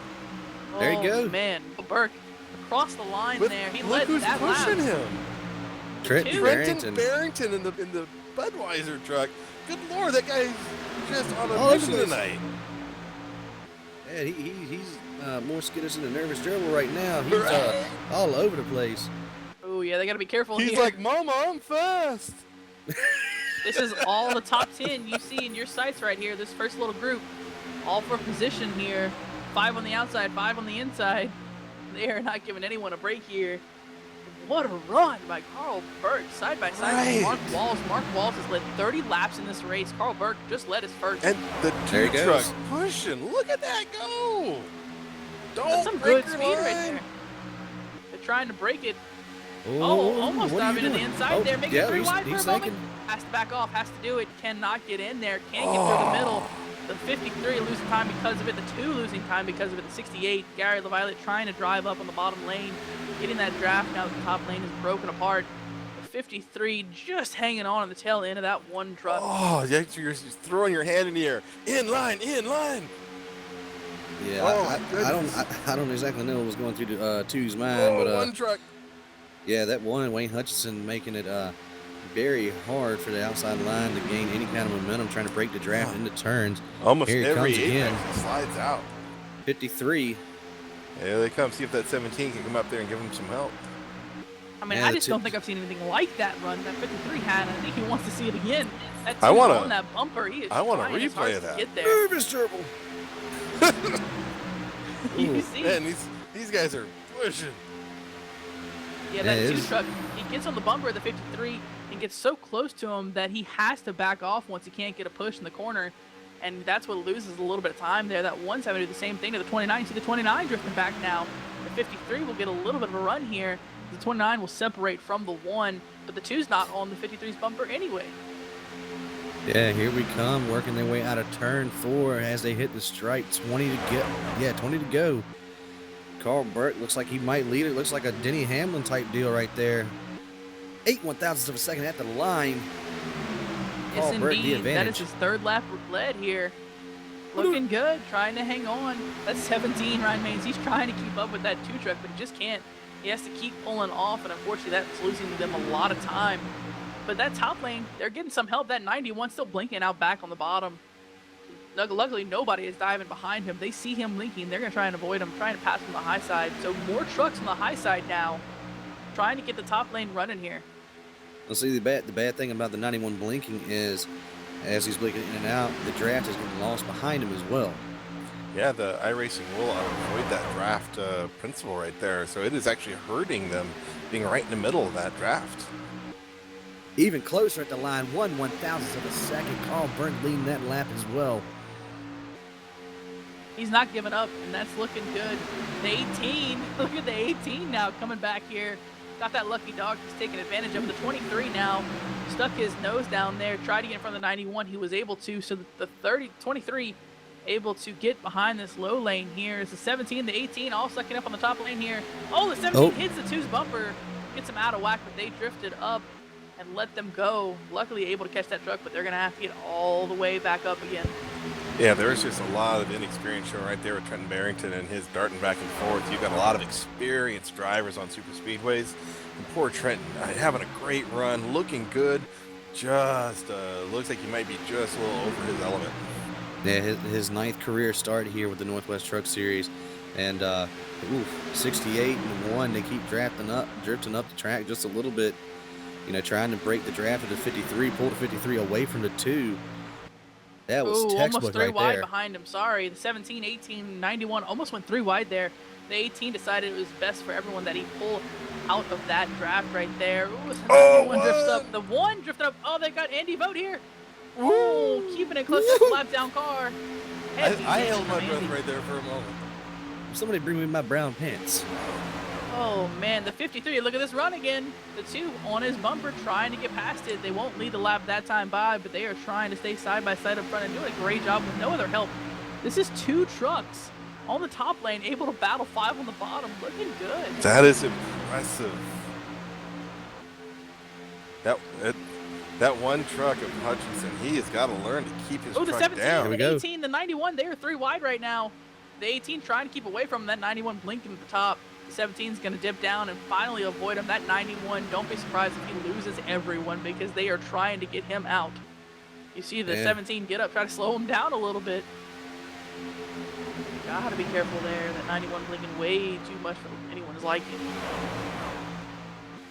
There you go. Oh, man. Burke across the line there. He Look led who's that pushing lap. him. Trenton Trenton Barrington. Barrington in the Budweiser truck. Good Lord, that guy's just on a Oh, look mission at this. tonight. Yeah, he's more skittish than a nervous gerbil right now. He's all over the place. Oh, yeah, they got to be careful He's here. like, Mama, I'm fast. This is all the top 10 you see in your sights right here. This first little group, all for position here. 5 on the outside, 5 on the inside. They are not giving anyone a break here. What a run by Carl Burke, side by side with Mark Walz. Mark Walz has led 30 laps in this race. Carl Burke just led his first. And the There 2 he truck goes. pushing. Look at that go. That's Don't some break good your speed right line. there. They're trying to break it. Oh, Almost what are you diving to the doing? inside Oh, there, making yeah, it 3 he's- wide for he's a moment. thinking. Has to back off, has to do it. Cannot get in there, can't get through the middle. The 53 losing time because of it. The 2 losing time because of it. The 68, Gary LaViolette trying to drive up on the bottom lane, getting that draft now that the top lane is broken apart. The 53 just hanging on the tail end of that 1 truck. Oh, you're just throwing your hand in the air. In line, in line. Yeah, Oh, I goodness. don't exactly know what was going through the 2's mind, Oh, but 1 truck. yeah, that one Wayne Hutchinson making it very hard for the outside line to gain any kind of momentum, trying to break the draft into turns. Almost Here he every comes apex again. slides out. 53. Here they come. See if that 17 can come up there and give him some help. I mean, Yeah, I the just 2 don't think I've seen anything like that run that 53 had. I think he wants to see it again. That I 2's wanna- on that bumper. He is I want a trying his hardest replay of that. to get there. Nervous gerbil. You see? Man, these guys are pushing. Yeah, that Yeah, it 2 is. truck, he gets on the bumper of the 53 and gets so close to him that he has to back off once he can't get a push in the corner. And that's what loses a little bit of time there. That 1's having to do the same thing to the 29. See the 29 drifting back now. The 53 will get a little bit of a run here. The 29 will separate from the 1, but the 2's not on the 53's bumper anyway. Yeah, here we come, working their way out of turn 4 as they hit the stripe. 20 to go. Yeah, 20 to go. Carl Burke looks like he might lead it. Looks like a Denny Hamlin type deal right there. 8/1000ths of a second at the line. Yes, Carl Burke, the indeed. That advantage. is his 3rd lap led here. Looking good, trying to hang on. That's 17, Ryan Maines. He's trying to keep up with that 2 truck, but he just can't. He has to keep pulling off, and unfortunately, that's losing them a lot of time. But that top lane, they're getting some help. That 91 still blinking out back on the bottom. Luckily, nobody is diving behind him. They see him blinking. They're going to try and avoid him, trying to pass him on the high side. So more trucks on the high side now, trying to get the top lane running here. Well, see, the bad thing about the 91 blinking is, as he's blinking in and out, the draft is getting lost behind him as well. Yeah, the iRacing will avoid that draft principle right there. So it is actually hurting them being right in the middle of that draft. Even closer at the line, 1/1000th of a second. Carl Burke leading that lap as well. He's not giving up, and that's looking good. The 18, look at the 18 now coming back here. Got that lucky dog. He's taking advantage of it. The 23 now stuck his nose down there, tried to get in front of the 91. He was able to. So the 23 able to get behind this low lane here. It's the 17, the 18 all sucking up on the top lane here. Oh, the 17 hits the 2's bumper, gets him out of whack, but they drifted up and let them go. Luckily able to catch that truck, but they're going to have to get all the way back up again. Yeah, there's just a lot of inexperience showing right there with Trenton Barrington and his darting back and forth. You've got a lot of experienced drivers on super speedways. And poor Trenton having a great run, looking good. Just looks like he might be just a little over his element. Yeah, his 9th career start here with the Northwest Truck Series. And 68 and 1. They keep drifting up the track just a little bit. You know, trying to break the draft of the 53, pull the 53 away from the 2. That was Ooh, almost textbook three right wide there. behind him. Sorry, the 17, 18, 91 almost went three wide there. The 18 decided it was best for everyone that he pull out of that draft right there. Ooh, the 91 drifts up. The one drifted up. Oh, they got Andy Vogt here. Oh, keeping it close to the flat down car. Heavy I damage held my from breath Andy. right there for a moment. Somebody bring me my brown pants. Oh man, the 53, look at this run again. The 2 on his bumper trying to get past it. They won't lead the lap that time by, but they are trying to stay side by side up front and doing a great job with no other help. This is 2 trucks on the top lane, able to battle 5 on the bottom. Looking good. That is impressive. That one truck of Hutchinson, he has got to learn to keep his Oh, the truck 17, down. Here we the go. 18, the 91, they are 3 wide right now. The 18 trying to keep away from him. That 91 blinking at the top. The 17 is going to dip down and finally avoid him. That 91, don't be surprised if he loses everyone because they are trying to get him out. You see the Yeah. 17 get up, try to slow him down a little bit. Gotta be careful there. That 91 blinking way too much for anyone's liking.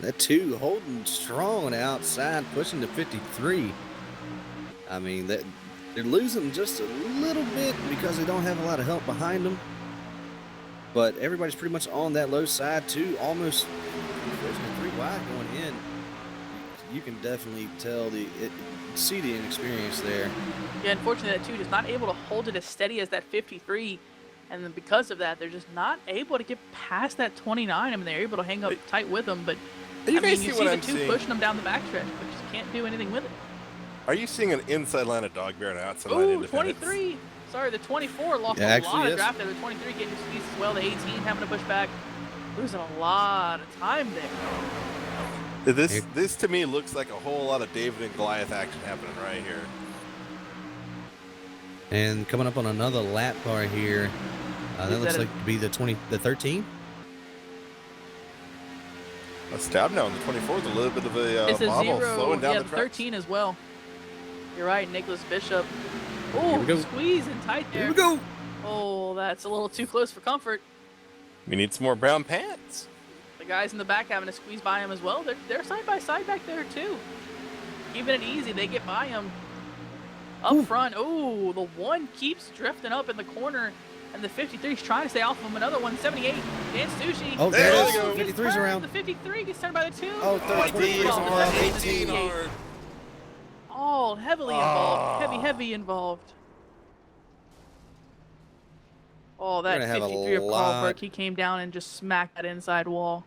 That 2 holding strong on the outside, pushing to 53. I mean, they're losing just a little bit because they don't have a lot of help behind them. But everybody's pretty much on that low side too, almost pushing to 3 wide going in. You can definitely tell see the inexperience there. Yeah, unfortunately, that 2 is not able to hold it as steady as that 53. And then because of that, they're just not able to get past that 29. I mean, they're able to hang up tight with them, but You I guys mean, you see see what the I'm 2 seeing? pushing them down the backstretch, but just can't do anything with it. Are you seeing an inside line of Dog Bear and an outside line Ooh, Independence? 23. Sorry, the 24 lost Yeah, a actually, lot of yes. draft there. The 23 getting squeezed as well. The 18 having to push back. Losing a lot of time there. This to me looks like a whole lot of David and Goliath action happening right here. And coming up on another lap car here, that Is looks that a- like to be the 13. A stab now on the 24 with a little bit of a It's a bobble 0. slowing down Yeah, the the track. 13 as well. You're right, Nicholas Bishop. Here we go. Oh, squeezing tight there. Here we go. Oh, that's a little too close for comfort. We need some more brown pants. The guys in the back having to squeeze by him as well. They're side by side back there too. Keeping it easy, they get by him. Up front, oh, the 1 keeps drifting up in the corner, and the 53 is trying to stay off of him. Another one, 78, Dan Sushi. Oh, there there we it go. is. Gets 53's turned. around. The 53 gets turned by the 2. Oh, 23's Oh, hard. the 18 68. hard. All heavily involved. Ah. Heavy involved. Oh, We're that gonna have a 53 of Carl lot- Burke, he came down and just smacked that inside wall.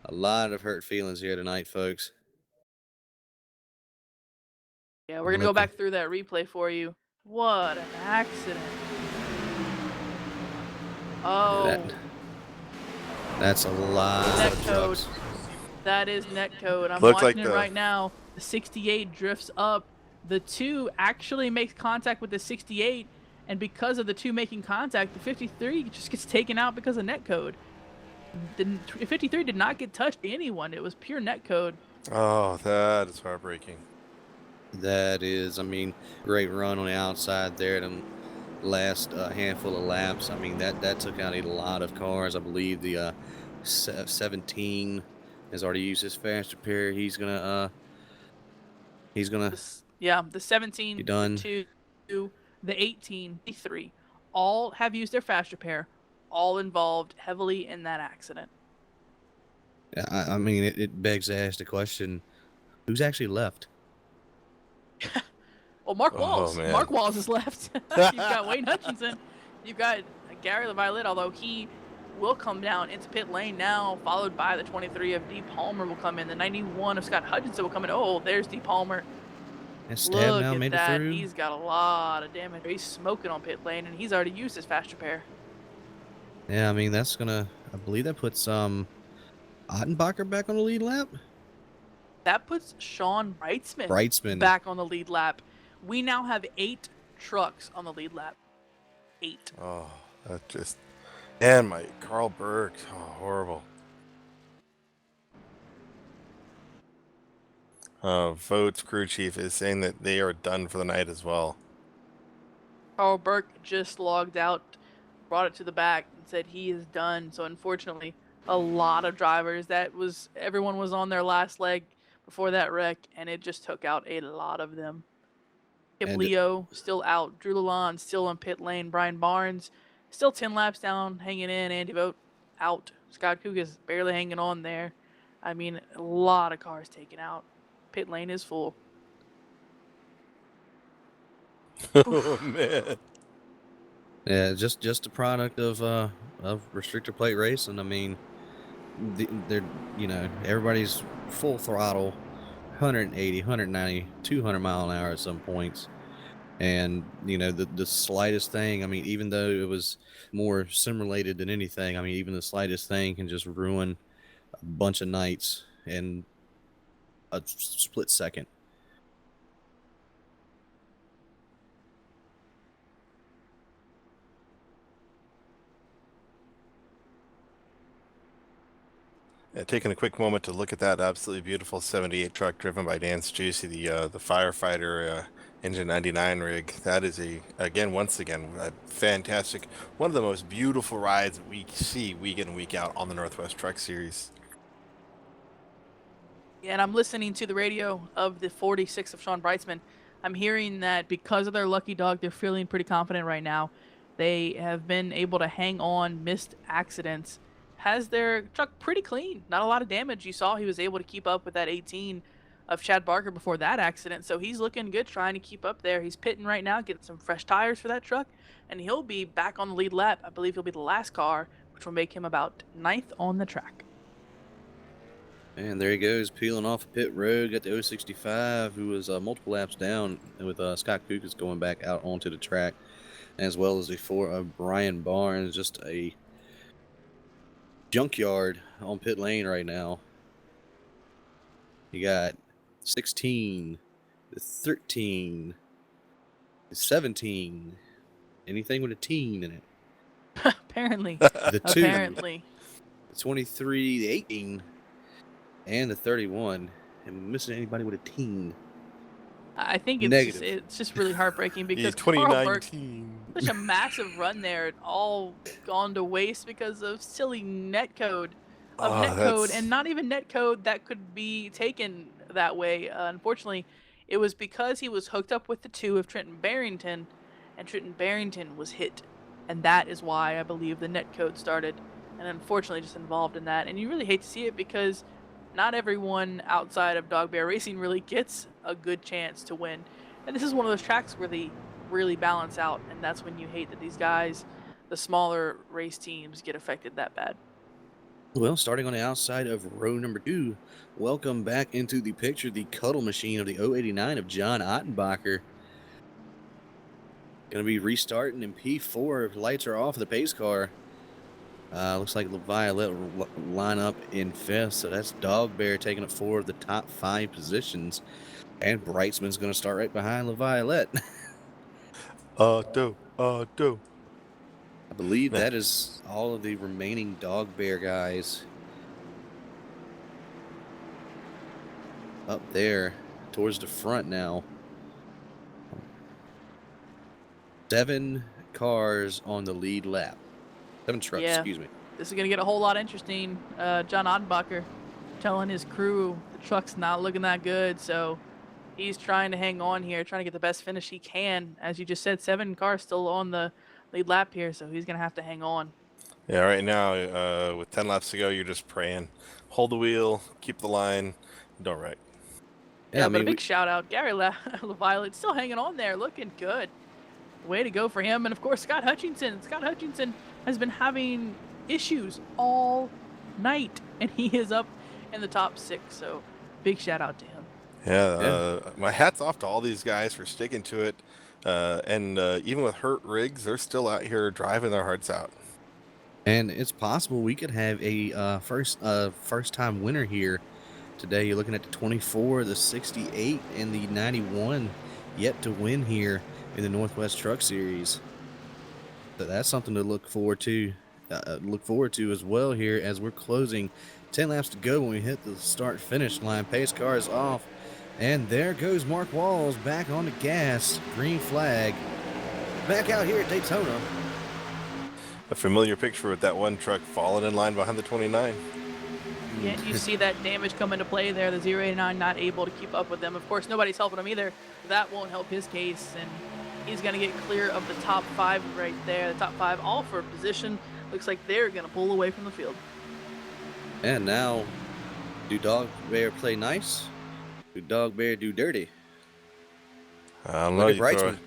A lot of hurt feelings here tonight, folks. Yeah, we're going to go back through that replay for you. What an accident. Oh, That's a lot Net of code. trucks. that is netcode. I'm Looks watching like it the- right now. The 68 drifts up. The 2 actually makes contact with the 68, and because of the 2 making contact, the 53 just gets taken out because of netcode. The 53 did not get touched by anyone. It was pure netcode. Oh, that is heartbreaking. That is, I mean, great run on the outside there. The last handful of laps. I mean, that took out a lot of cars. I believe the 17 has already used his fast repair. He's gonna Yeah, the 17, be done. the 2, the 18, the 3, all have used their fast repair, all involved heavily in that accident. I mean, it begs to ask the question: who's actually left? Well, Mark Oh, Walz. man. Mark Walz is left. You've got Wayne Hutchinson. You've got Gary LeViolet, although he will come down into pit lane now, followed by the 23 of D. Palmer will come in. The 91 of Scott Hutchinson will come in. Oh, there's D. Palmer. And Stab Look now at made that. it through. He's got a lot of damage. He's smoking on pit lane, and he's already used his fast repair. Yeah, I mean that's gonna. I believe that puts Ottenbacher back on the lead lap. That puts Sean Wrightsman Brightsman. back on the lead lap. We now have 8 trucks on the lead lap. 8. Oh, that just... And my Carl Burke. Oh, horrible. Votes crew chief is saying that they are done for the night as well. Carl Burke just logged out, brought it to the back, and said he is done. So unfortunately, a lot of drivers, everyone was on their last leg before that wreck, and it just took out a lot of them. Kip And Leo still out. Drew Lalonde still in pit lane. Brian Barnes still 10 laps down, hanging in. Andy Vogt out. Scott Kuga's barely hanging on there. I mean, a lot of cars taken out. Pit lane is full. Oh man. yeah, just a product of restrictor plate racing. I mean, they're everybody's full throttle, 180, 190, 200 mile an hour at some points. And the slightest thing, I mean, even though it was more simulated than anything, I mean, even the slightest thing can just ruin a bunch of nights in a split second. Yeah, taking a quick moment to look at that absolutely beautiful 78 truck driven by Dan Juicy, the firefighter engine 99 rig. That is once again a fantastic, one of the most beautiful rides that we see week in and week out on the Northwest Truck Series. Yeah, and I'm listening to the radio of the 46 of Sean Brightsman. I'm hearing that because of their lucky dog, they're feeling pretty confident right now. They have been able to hang on, missed accidents, has their truck pretty clean. Not a lot of damage. You saw he was able to keep up with that 18 of Chad Barker before that accident, so he's looking good trying to keep up there. He's pitting right now, getting some fresh tires for that truck, and he'll be back on the lead lap. I believe he'll be the last car, which will make him about 9th on the track. And there he goes, peeling off pit road. Got the 065, who was multiple laps down, with Scott Kukas going back out onto the track, as well as the Brian Barnes. Just a junkyard on pit lane right now. You got 16, the 13, the 17, anything with a teen in it. Apparently. The 2, Apparently. the 23, the 18, and the 31. Am I missing anybody with a teen? I think Negative. it's just really heartbreaking Yeah, because Carl Burke, 2019. such a massive run there, it all gone to waste because of silly netcode. And not even netcode that could be taken that way. Unfortunately, it was because he was hooked up with the 2 of Trenton Barrington, and Trenton Barrington was hit. And that is why I believe the netcode started, and unfortunately just involved in that. And you really hate to see it because not everyone outside of Dog Bear Racing really gets a good chance to win. And this is one of those tracks where they really balance out, and that's when you hate that these guys, the smaller race teams, get affected that bad. Well, starting on the outside of row number 2, welcome back into the picture, the cuddle machine of the 089 of John Ottenbacher. Going to be restarting in P4. Lights are off of the pace car. Looks like Violet will line up in 5th, so that's Dog Bear taking up 4 of the top 5 positions. And Brightsman's going to start right behind LaViolette. Do. I believe that is all of the remaining Dog Bear guys up there towards the front now. 7 cars on the lead lap. 7 trucks, Yeah. excuse me. This is going to get a whole lot interesting. John Ottenbacher telling his crew the truck's not looking that good, so he's trying to hang on here, trying to get the best finish he can. As you just said, 7 cars still on the lead lap here, so he's going to have to hang on. Yeah, right now, with 10 laps to go, you're just praying. Hold the wheel, keep the line, don't wreck. Yeah, but a big shout out. Gary LaViolette still hanging on there, looking good. Way to go for him. And of course, Scott Hutchinson. Scott Hutchinson has been having issues all night, and he is up in the top 6. So big shout out to him. Yeah, my hat's off to all these guys for sticking to it. And even with hurt rigs, they're still out here driving their hearts out. And it's possible we could have a first time winner here today. You're looking at the 24, the 68, and the 91 yet to win here in the Northwest Truck Series. So that's something to look forward to. As well here as we're closing 10 laps to go when we hit the start finish line. Pace car is off, and there goes Mark Walz back on the gas. Green flag back out here at Daytona. A familiar picture with that one truck falling in line behind the 29. Again, you see that damage come into play there. The 089 not able to keep up with them. Of course, nobody's helping him either. That won't help his case, and he's going to get clear of the top 5 right there. The top 5 all for position. Looks like they're going to pull away from the field. And now, do Dog Bear play nice? Do Dog Bear do dirty? I don't know. Look at You Brightsman.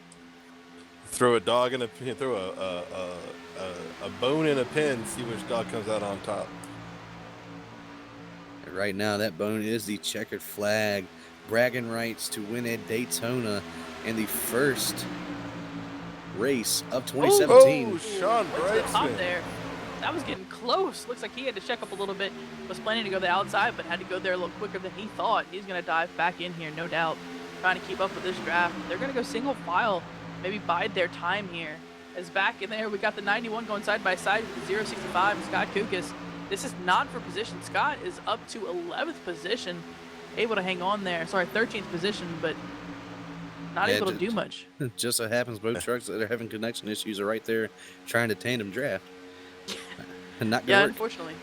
throw a dog in throw a bone in a pen. See which dog comes out on top. And right now, that bone is the checkered flag. Bragging rights to win at Daytona in the first race of 2017. Oh, Sean Went to the top Brightsman. there. That was getting close. Looks like he had to check up a little bit. Was planning to go the outside, but had to go there a little quicker than he thought. He's going to dive back in here, no doubt. Trying to keep up with this draft. They're going to go single file. Maybe bide their time here. As back in there, we got the 91 going side by side with the 065, Scott Kukas. This is not for position. Scott is up to 11th position. Able to hang on there. Sorry, 13th position, but not able to do much. Just so happens both trucks that are having connection issues are right there trying to tandem draft. And not Yeah, gonna work. unfortunately.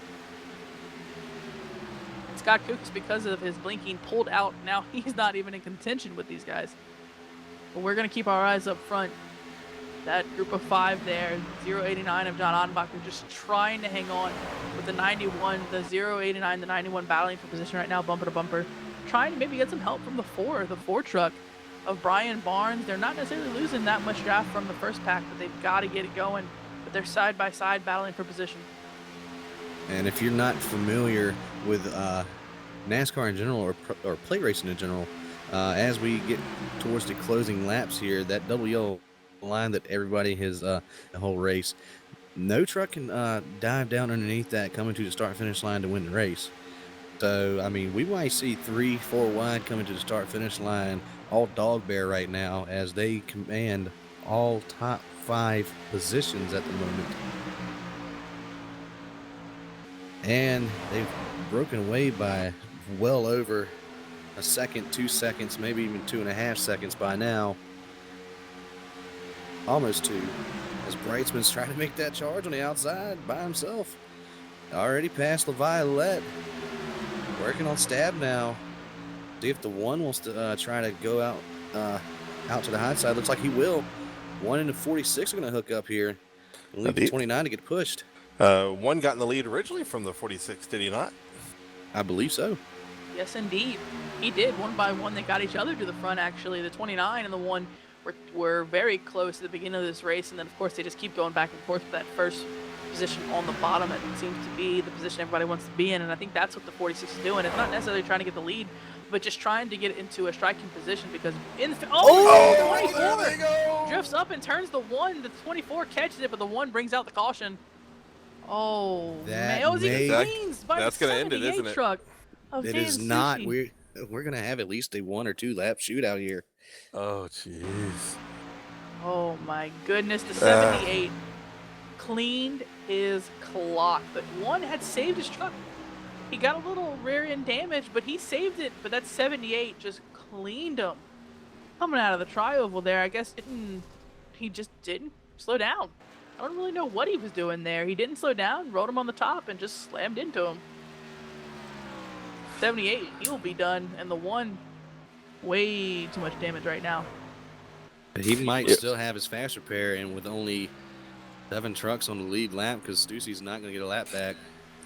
And Scott Kukas, because of his blinking, pulled out. Now he's not even in contention with these guys. But we're going to keep our eyes up front. That group of 5 there, 089 of John Odenbacher, just trying to hang on with the 91, the 089, the 91 battling for position right now, bumper to bumper. Trying to maybe get some help from the 4 truck of Brian Barnes. They're not necessarily losing that much draft from the first pack, but they've got to get it going. But they're side by side battling for position. And if you're not familiar with NASCAR in general or plate racing in general, as we get towards the closing laps here, that double yellow line that everybody has the whole race, no truck can dive down underneath that coming to the start finish line to win the race. So I mean, we might see 3-4 wide coming to the start finish line, all Dog Bear right now, as they command all top 5 positions at the moment. And they've broken away by well over a second, 2 seconds, maybe even 2.5 seconds by now. Almost 2. As Brightsman's trying to make that charge on the outside by himself. Already past LaViolette. Working on Stab now. See if the 1 wants to try to go out to the high side. Looks like he will. 1 and the 46 are going to hook up here. And leave the 29 to get pushed. 1 got in the lead originally from the 46, did he not? I believe so. Yes, indeed. He did. 1 by 1, they got each other to the front, actually. The 29 and the 1 were very close at the beginning of this race, and then, of course, they just keep going back and forth with that first position on the bottom. It seems to be the position everybody wants to be in, and I think that's what the 46 is doing. It's not necessarily trying to get the lead, but just trying to get into a striking position, because in the... Oh, the 24 there they go! drifts up and turns the 1. The 24 catches it, but the 1 brings out the caution. Oh, That man. It was even may- cleans by That's the gonna end it, 78 isn't it? truck of It Dan is not. Sushi. We're going to have at least a 1 or 2 lap shootout here. Oh, jeez. Oh my goodness, the 78 cleaned his clock. But 1 had saved his truck. He got a little rear end damage, but he saved it. But that 78 just cleaned him. Coming out of the tri-oval there, I guess he just didn't slow down. I don't really know what he was doing there. He didn't slow down, rode him on the top, and just slammed into him. 78, he will be done. And the 1, way too much damage right now. He might still have his fast repair, and with only 7 trucks on the lead lap, because Stussy's not going to get a lap back.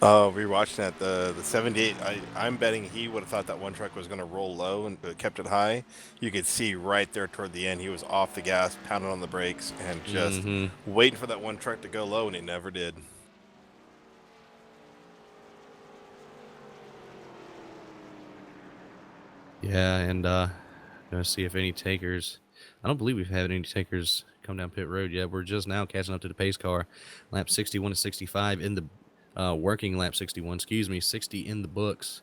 Oh, rewatching that, the 78, I'm betting he would have thought that 1 truck was going to roll low and kept it high. You could see right there toward the end, he was off the gas, pounding on the brakes, and just waiting for that 1 truck to go low, and it never did. Yeah, and gonna see if any takers. I don't believe we've had any takers come down pit road yet. We're just now catching up to the pace car. Lap 61 to 65 in the working lap 61, excuse me, 60 in the books.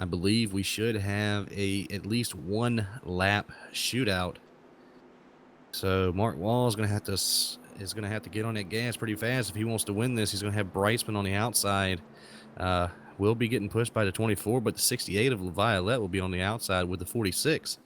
I believe we should have at least 1 lap shootout. So Mark Walz is gonna have to get on that gas pretty fast if he wants to win this. He's gonna have Brightsman on the outside. Will be getting pushed by the 24, but the 68 of LaViolette will be on the outside with the 46.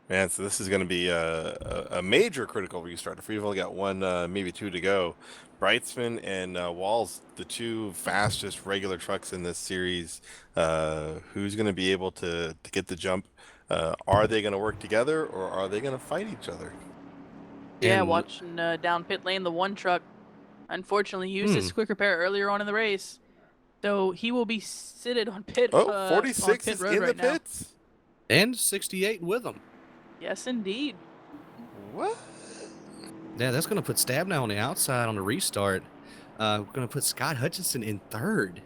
Man, so this is going to be a major critical restart. If we've only got 1, maybe 2 to go, Brightsman and Walz, the two fastest regular trucks in this series. Who's going to be able to get the jump? Are they going to work together, or are they going to fight each other? Yeah, And watching down pit lane, the one truck unfortunately used his quick repair earlier on in the race. So he will be seated on pit Oh, on 46 pit is road in the right now. pits. and 68 with them. Yes, indeed. What? Yeah, that's going to put Stabnow on the outside on the restart. We're going to put Scott Hutchinson in third.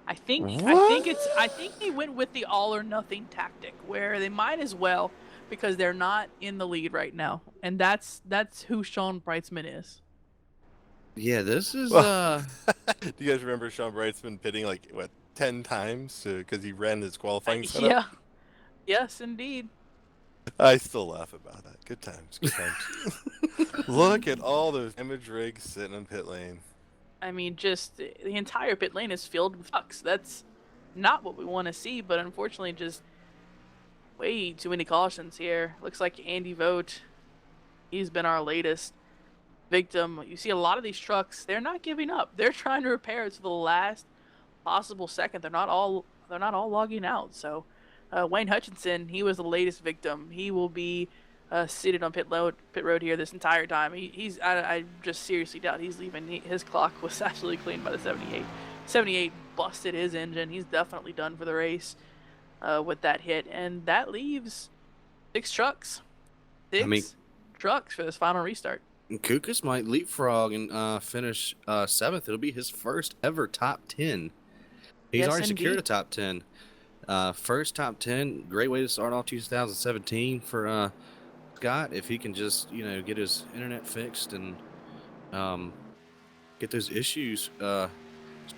I think What? I think they went with the all or nothing tactic where they might as well because they're not in the lead right now. And that's who Sean Brightsman is. Yeah, this is Well, do you guys remember Sean Brightsman pitting like what 10 times because he ran his qualifying setup? Yeah. Yes, indeed. I still laugh about that. Good times, good times. Look at all those image rigs sitting in pit lane. I mean, just the entire pit lane is filled with trucks. That's not what we want to see, but unfortunately, just way too many cautions here. Looks like Andy Vogt, he's been our latest victim. You see a lot of these trucks, they're not giving up. They're trying to repair it to the last possible second. They're not all logging out. So Wayne Hutchinson, he was the latest victim. He will be seated on pit road here this entire time. I just seriously doubt he's leaving. His clock was absolutely clean by the 78. 78 busted his engine. He's definitely done for the race with that hit, and that leaves 6 trucks. Trucks for this final restart. Kukas might leapfrog and finish 7th. It'll be his first ever top 10. He's Yes, already secured indeed. a top 10. First top 10. Great way to start off 2017 for Scott. If he can just, get his internet fixed and get those issues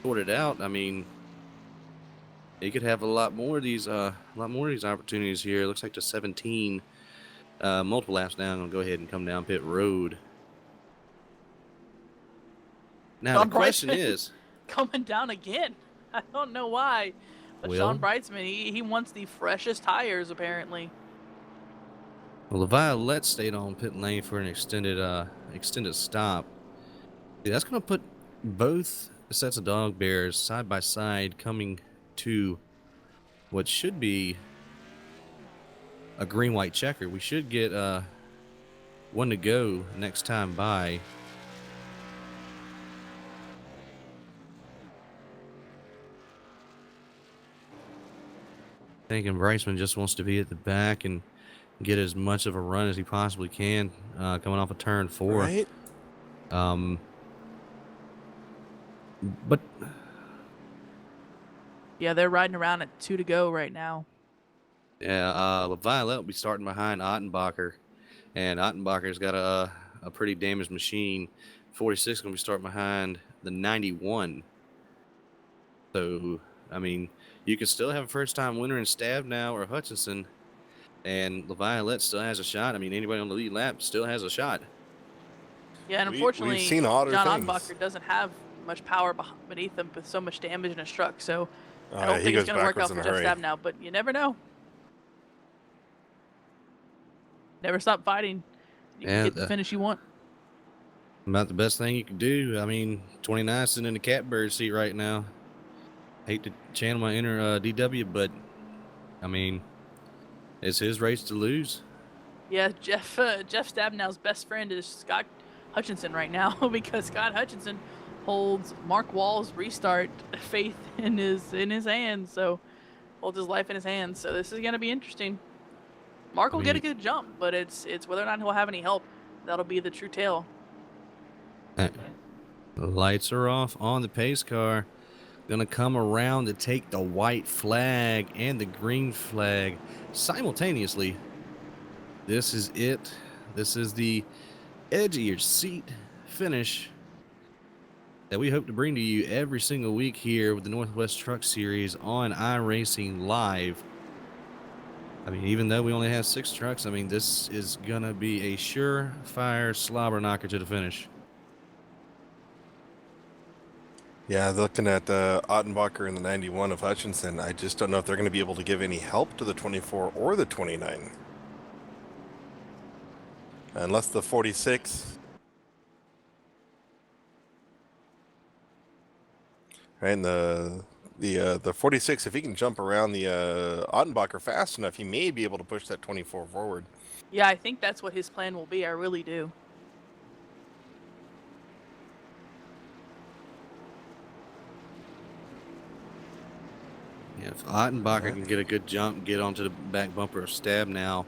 sorted out, I mean, he could have a lot more of these opportunities here. It looks like the 17 multiple laps down. I'll go ahead and come down pit road. Now Sean the question Brightsman is, coming down again. I don't know why, but Sean Brightsman, he wants the freshest tires apparently. well, Levi Let's stayed on pit lane for an extended stop. See, that's going to put both sets of dog bears side by side, coming to what should be a green-white checker. We should get one to go next time by. Thinking Bryceman just wants to be at the back and get as much of a run as he possibly can coming off of turn 4. Right? But Yeah, they're riding around at 2 to go right now. yeah, Violet will be starting behind Ottenbacher, and Ottenbacher's got a pretty damaged machine. 46 going to be starting behind the 91. So, I mean, you can still have a first-time winner in Stabnow or Hutchinson, and Leviolette still has a shot. I mean, anybody on the lead lap still has a shot. Yeah, and We've unfortunately, seen odder John things. Ottenbacher doesn't have much power beneath him with so much damage in his truck, so I Yeah, don't he think it's goes going to work out backwards for in a Jeff hurry. Stabnow, but you never know. Never stop fighting. You Yeah, can get the finish you want. About the best thing you can do. I mean, 29 sitting in the catbird seat right now. Hate to channel my inner DW, but I mean, it's his race to lose. Yeah, Jeff Stabnow's best friend is Scott Hutchinson right now because Scott Hutchinson holds Mark Wall's restart faith in his hands, so holds his life in his hands. So this is going to be interesting. Mark will get a good jump, but it's whether or not he'll have any help that'll be the true tale. The lights are off on the pace car. Gonna come around to take the white flag and the green flag simultaneously. This is it. This is the edge of your seat finish that we hope to bring to you every single week here with the Northwest Truck Series on iRacing Live. I mean, even though we only have 6 trucks, I mean, this is gonna be a surefire slobber knocker to the finish. Yeah, looking at Ottenbacher and the 91 of Hutchinson, I just don't know if they're going to be able to give any help to the 24 or the 29. Unless the 46 Right, and the 46, if he can jump around the Ottenbacher fast enough, he may be able to push that 24 forward. Yeah, I think that's what his plan will be. I really do. Yeah, if Ottenbacher can get a good jump, get onto the back bumper of Stab now,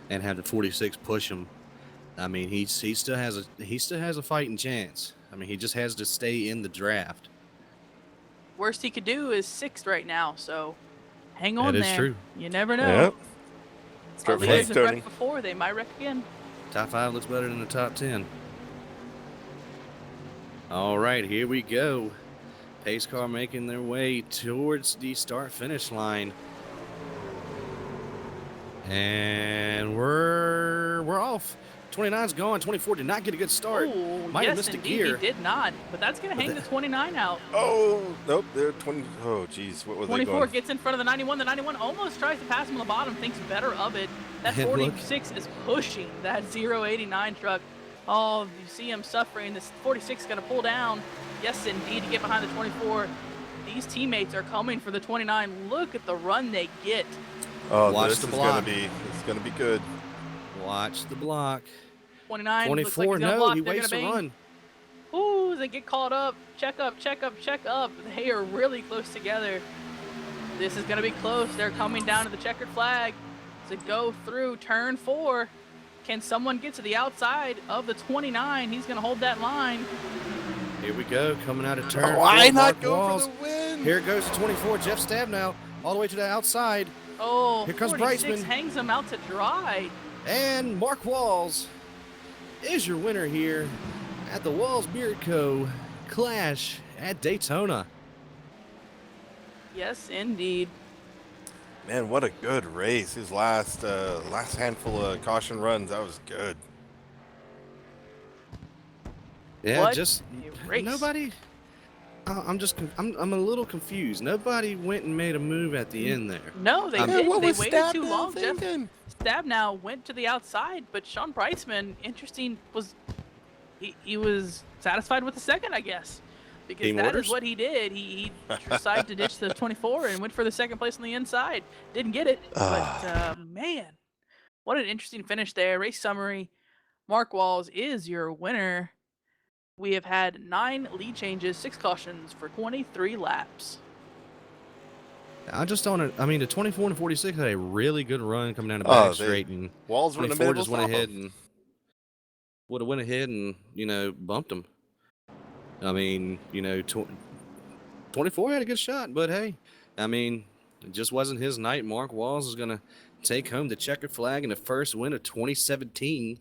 and have the 46 push him, I mean, he still has a fighting chance. I mean, he just has to stay in the draft. Worst he could do is 6th right now, so hang on That is there. true. You never know. Yep. Start Leaders have floodstoning. wrecked before, they might wreck again. Top 5 looks better than the top 10. All right, here we go. Pace car making their way towards the start-finish line. And we're off. 29's gone. 24 did not get a good start. Oh, Might have yes, missed a indeed, gear. he did not. But that's going to hang the 29 out. Oh, nope, they're 20. Oh, geez, what was they 24 going? gets in front of the 91. The 91 almost tries to pass him on the bottom, thinks better of it. That And look. 46 is pushing that 089 truck. Oh, you see him suffering. This 46 is going to pull down. Yes, indeed, to get behind the 24. These teammates are coming for the 29. Look at the run they get. Oh, Watch this the is block. it's gonna be good. Watch the block. 29 looks like 24, he's gonna no, block. he They're wastes a gonna bang. run. Ooh, they get caught up. Check up, check up, check up. They are really close together. This is going to be close. They're coming down to the checkered flag to go through turn 4. Can someone get to the outside of the 29? He's going to hold that line. Here we go, coming out of turn. Why 4, not Mark go Walz. for the win? Here goes the 24, Jeff Stab now, all the way to the outside. Oh, Here comes 46 Bryceman. hangs him out to dry. And Mark Walz is your winner here at the Walz Beard Co. Clash at Daytona. Yes, indeed. Man, what a good race! His last handful of caution runs, that was good. Yeah, What just a race. nobody. I'm a little confused. Nobody went and made a move at the end there. No, they Yeah, didn't. what They was waited Stab too now long. Jeff thinking? Stab now went to the outside, but Sean Breitzman, interesting, was he was satisfied with the second, I guess, because Team that orders? is what he did. He decided to ditch the 24 and went for the second place on the inside. Didn't get it, but man, what an interesting finish there. Race summary: Mark Walz is your winner. We have had 9 lead changes, 6 cautions for 23 laps. I just don't. I mean, the 24 and 46 had a really good run coming down the Oh, back they- straight, and Walls were in the 24 middle. just went ahead and would have went ahead and bumped him. I mean, 24 had a good shot, but hey, I mean, it just wasn't his night. Mark Walz is gonna take home the checkered flag in the first win of 2017.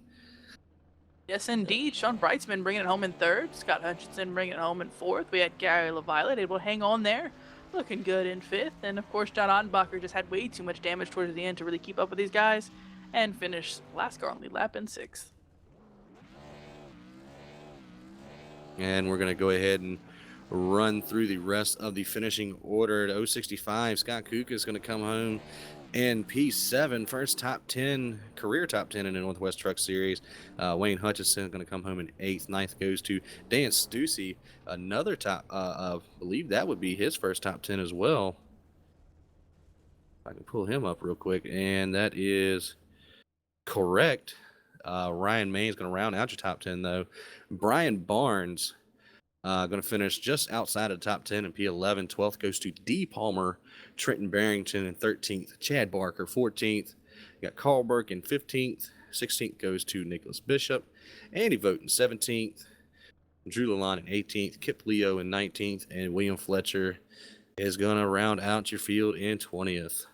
Yes, indeed. Sean Breitzman bringing it home in 3rd. Scott Hutchinson bringing it home in 4th. We had Gary LaViolette able to hang on there, looking good in 5th. And, of course, John Ottenbacher just had way too much damage towards the end to really keep up with these guys and finished last car on lead lap in 6th. And we're gonna go ahead and run through the rest of the finishing order. At 065, Scott Kuka is gonna come home in P7, first top 10, career top 10 in the Northwest Truck Series. Wayne Hutchinson is going to come home in 8th. 9th goes to Dan Stussy, another top, I believe that would be his first top 10 as well. If I can pull him up real quick, and that is correct. Ryan May is going to round out your top 10, though. Brian Barnes going to finish just outside of the top 10 in P11. 12th goes to D. Palmer, Trenton Barrington in 13th, Chad Barker 14th. You got Carl Burke in 15th. 16th goes to Nicholas Bishop. Andy Vogt in 17th. Drew Lalonde in 18th. Kip Leo in 19th. And William Fletcher is going to round out your field in 20th.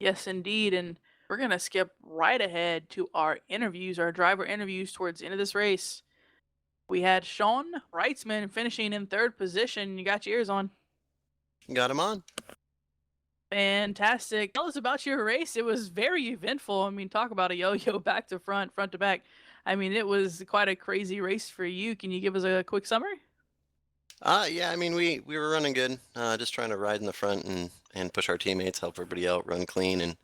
Yes, indeed. And we're going to skip right ahead to our interviews, our driver interviews towards the end of this race. We had Sean Breitzman finishing in 3rd position. You got your ears on. Got him on. Fantastic. Tell us about your race. It was very eventful. I mean, talk about a yo-yo back to front, front to back. I mean, it was quite a crazy race for you. Can you give us a quick summary? Yeah, I mean, we were running good. Just trying to ride in the front and push our teammates, help everybody out, run clean. And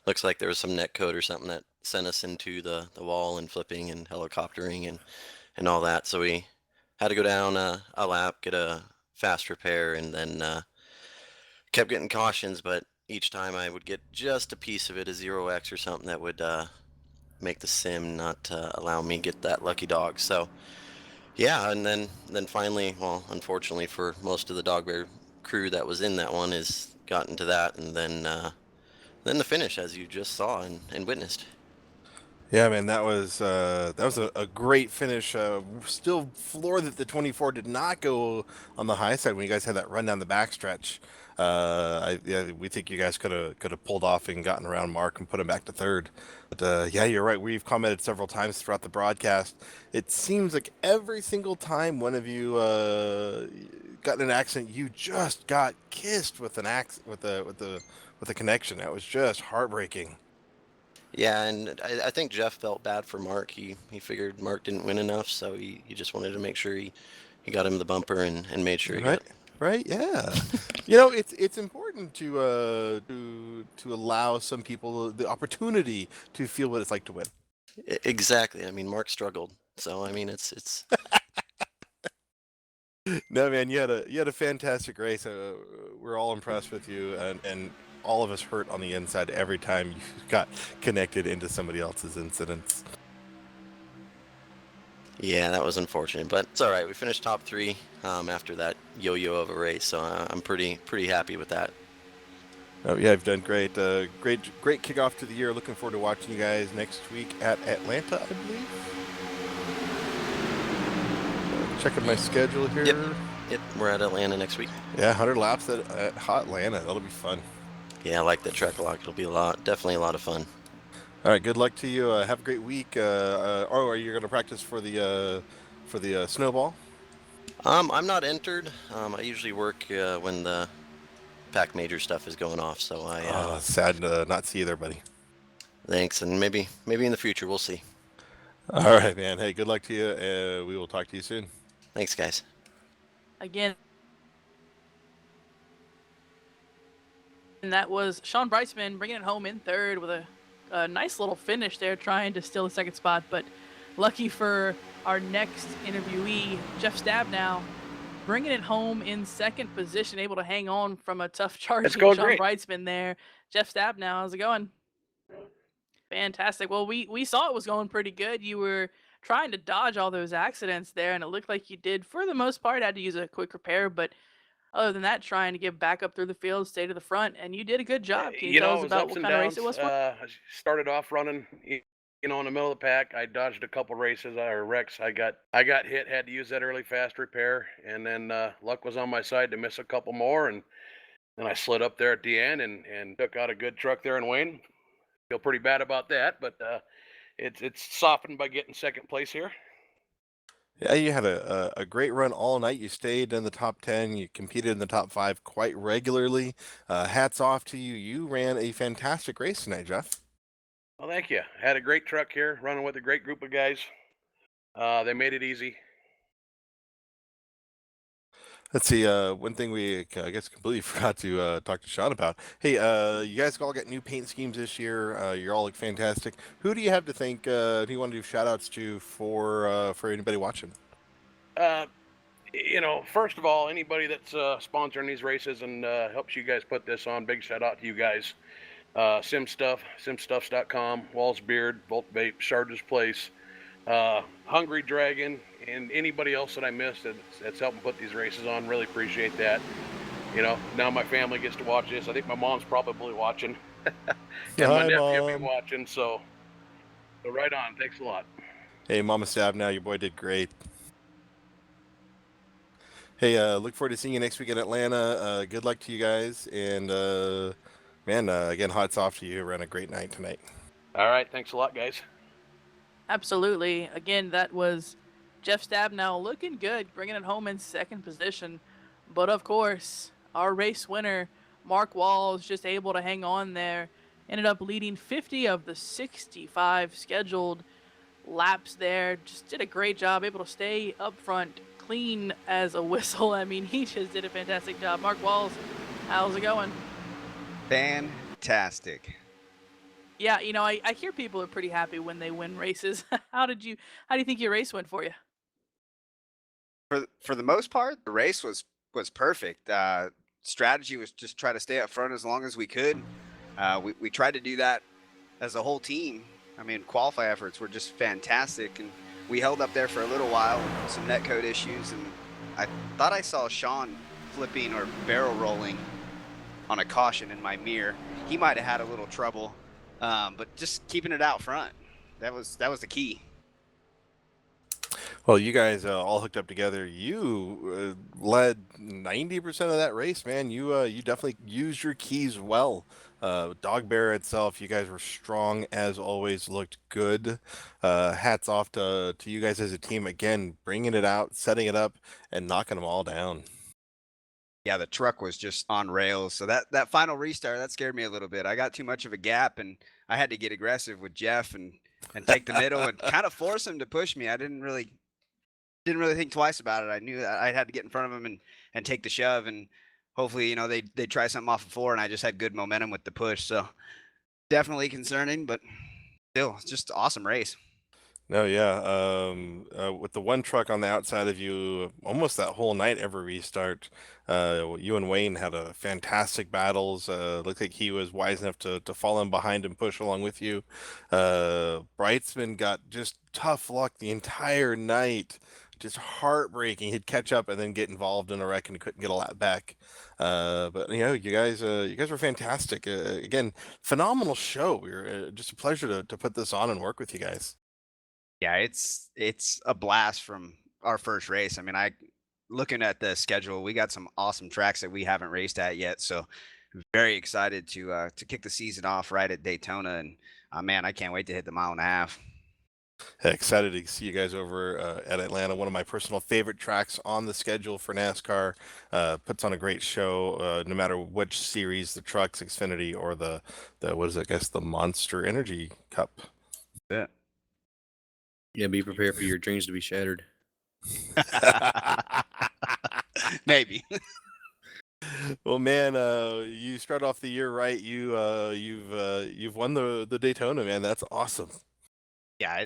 looks like there was some net code or something that sent us into the wall and flipping and helicoptering and all that. So we had to go down a lap, get a fast repair, and then kept getting cautions, but each time I would get just a piece of it, a 0x or something that would make the sim not allow me get that lucky dog. So yeah, and then finally, well, unfortunately for most of the dog bear crew that was in that one, is gotten to that, and then the finish, as you just saw and witnessed. Yeah, man, that was a great finish. Still floored that the 24 did not go on the high side when you guys had that run down the backstretch. Yeah, we think you guys could have pulled off and gotten around Mark and put him back to third. But yeah, you're right. We've commented several times throughout the broadcast. It seems like every single time one of you got in an accident, you just got kissed with an with a connection. That was just heartbreaking. Yeah, and I think Jeff felt bad for Mark. He figured Mark didn't win enough, so he just wanted to make sure he got him the bumper and made sure he Right, got. right, yeah. You know, it's important to allow some people the opportunity to feel what it's like to win. Exactly. I mean, Mark struggled, so I mean, it's No, man, you had a fantastic race. We're all impressed with you, and all of us hurt on the inside every time you got connected into somebody else's incidents. yeah, that was unfortunate, but it's all right. We finished top 3 after that yo-yo of a race, so I'm pretty happy with that. Oh yeah, you've done great. Great kickoff to the year. Looking forward to watching you guys next week at Atlanta, I believe. Checking my schedule here. Yep, we're at Atlanta next week. Yeah, 100 laps at Hot Atlanta. That'll be fun. Yeah, I like that track a lot. It'll be definitely a lot of fun. All right, good luck to you. Have a great week. Are you going to practice for the snowball? I'm not entered. I usually work when the pack major stuff is going off, so I. Sad to not see you there, buddy. Thanks, and maybe in the future we'll see. All right, man. Hey, good luck to you. We will talk to you soon. Thanks, guys. Again, and that was Sean Breisman bringing it home in third with a nice little finish there, trying to steal the second spot. But lucky for our next interviewee, Jeff Stabnow, bringing it home in second position, able to hang on from a tough charging going Sean great. Breisman there. Jeff Stabnow, how's it going? Fantastic. Well, we saw it was going pretty good. You were trying to dodge all those accidents there, and it looked like you did for the most part. Had to use a quick repair, but other than that, trying to get back up through the field, stay to the front, and you did a good job. Can you tell us It was about ups what and kind of race downs. it was for? I started off running, in the middle of the pack. I dodged a couple races or wrecks. I got hit, had to use that early fast repair, and then luck was on my side to miss a couple more, and then I slid up there at the end and took out a good truck there in Wayne. Feel pretty bad about that, but it's softened by getting second place here. Yeah, you had a great run all night. You stayed in the top 10. You competed in the top 5 quite regularly. Hats off to you. You ran a fantastic race tonight, Jeff. Well, thank you. Had a great truck here, running with a great group of guys. They made it easy. Let's see. One thing we, I guess, completely forgot to talk to Sean about. Hey, you guys all got new paint schemes this year. You're all look fantastic. Who do you have to thank? Do you want to do shout outs to for anybody watching? First of all, anybody that's sponsoring these races and helps you guys put this on, big shout out to you guys. Simstuffs.com, Walz Beard, Volt Vape, Shard's Place, Hungry Dragon, and anybody else that I missed that's helping put these races on. Really appreciate that. Now my family gets to watch this. I think my mom's probably watching. And my Hi, nephew will be Mom. watching, so right on. Thanks a lot. Hey, Mama Stab. Now your boy did great. Hey, look forward to seeing you next week in Atlanta. Good luck to you guys, and man, again, hats off to you. Ran a great night tonight. All right. Thanks a lot, guys. Absolutely. Again, that was Jeff Stabnow looking good, bringing it home in second position. But of course, our race winner, Mark Walz, just able to hang on there. Ended up leading 50 of the 65 scheduled laps there. Just did a great job, able to stay up front, clean as a whistle. I mean, he just did a fantastic job. Mark Walz, how's it going? Fantastic. Yeah, I hear people are pretty happy when they win races. How do you think your race went for you? For the most part, the race was was perfect. Strategy was just try to stay up front as long as we could. We tried to do that as a whole team. I mean, qualify efforts were just fantastic, and we held up there for a little while with some netcode issues, and I thought I saw Sean flipping or barrel rolling on a caution in my mirror. He might have had a little trouble, but just keeping it out front, that was the key. Well, you guys all hooked up together. You led 90% of that race, man. You definitely used your keys well. Dog Bear itself, you guys were strong as always. Looked good. Hats off to you guys as a team again, bringing it out, setting it up, and knocking them all down. Yeah, the truck was just on rails. So that final restart, that scared me a little bit. I got too much of a gap, and I had to get aggressive with Jeff and take the middle and kind of force him to push me. I didn't really think twice about it. I knew that I had to get in front of him and take the shove, and hopefully, you know, they try something off of 4, and I just had good momentum with the push. So definitely concerning, but still, it's just an awesome race. No, yeah. With the one truck on the outside of you, almost that whole night, every restart, you and Wayne had a fantastic battles. Looked like he was wise enough to fall in behind and push along with you. Brightsman got just tough luck the entire night, just heartbreaking. He'd catch up and then get involved in a wreck and couldn't get a lap back. But you know, you guys were fantastic. Again, phenomenal show. We were just a pleasure to put this on and work with you guys. Yeah, it's a blast from our first race. I mean, looking at the schedule, we got some awesome tracks that we haven't raced at yet. So very excited to kick the season off right at Daytona, and man, I can't wait to hit the 1.5 miles. Excited to see you guys over at Atlanta. One of my personal favorite tracks on the schedule for NASCAR. Puts on a great show, no matter which series, the trucks, Xfinity, or the what is it? I guess the Monster Energy Cup. Yeah. Yeah, be prepared for your dreams to be shattered. Maybe. Well, man, you start off the year right. You've won the Daytona, man. That's awesome. Yeah,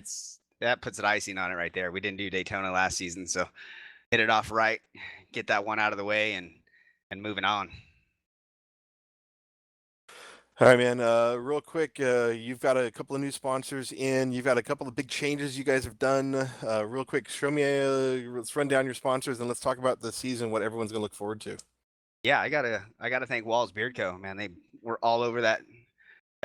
that puts an icing on it right there. We didn't do Daytona last season, so hit it off right, get that one out of the way, and moving on. All right, man. Real quick, you've got a couple of new sponsors in. You've got a couple of big changes you guys have done. Real quick, show me. Let's run down your sponsors and let's talk about the season. What everyone's gonna look forward to. Yeah, I gotta thank Walz Beard Co. Man, they were all over that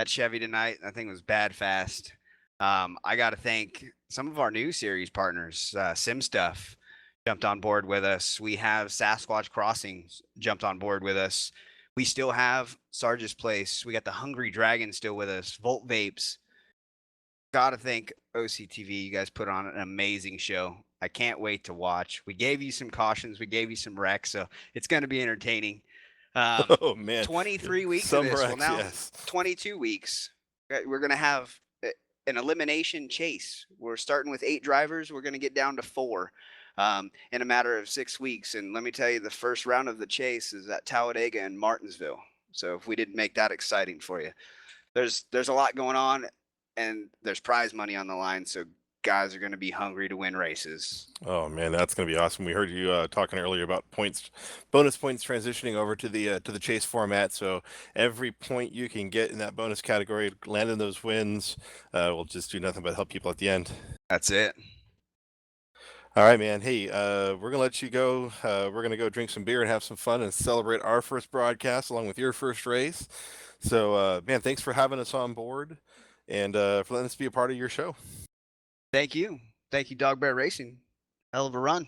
Chevy tonight. That thing was bad fast. I gotta thank some of our new series partners. Sim Stuff jumped on board with us. We have Sasquatch Crossings jumped on board with us. We still have Sarge's Place. We got the Hungry Dragon still with us. Volt Vapes. Gotta thank OCTV. You guys put on an amazing show. I can't wait to watch. We gave you some cautions. We gave you some wrecks. So it's going to be entertaining. Oh, man. 23 weeks Some of this. wrecks, Well, now yes. 22 weeks. We're going to have an elimination chase. We're starting with 8 drivers. We're going to get down to 4 in a matter of 6 weeks. And let me tell you, the first round of the chase is at Talladega and Martinsville. So if we didn't make that exciting for you, there's a lot going on, and there's prize money on the line. So guys are going to be hungry to win races. Oh man, that's going to be awesome. We heard you talking earlier about bonus points transitioning over to the chase format. So every point you can get in that bonus category, landing those wins, will just do nothing but help people at the end. That's it. All right, man. Hey, we're gonna let you go. We're gonna go drink some beer and have some fun and celebrate our first broadcast along with your first race. So, man, thanks for having us on board and for letting us be a part of your show. Thank you, Dog Bear Racing. Hell of a run.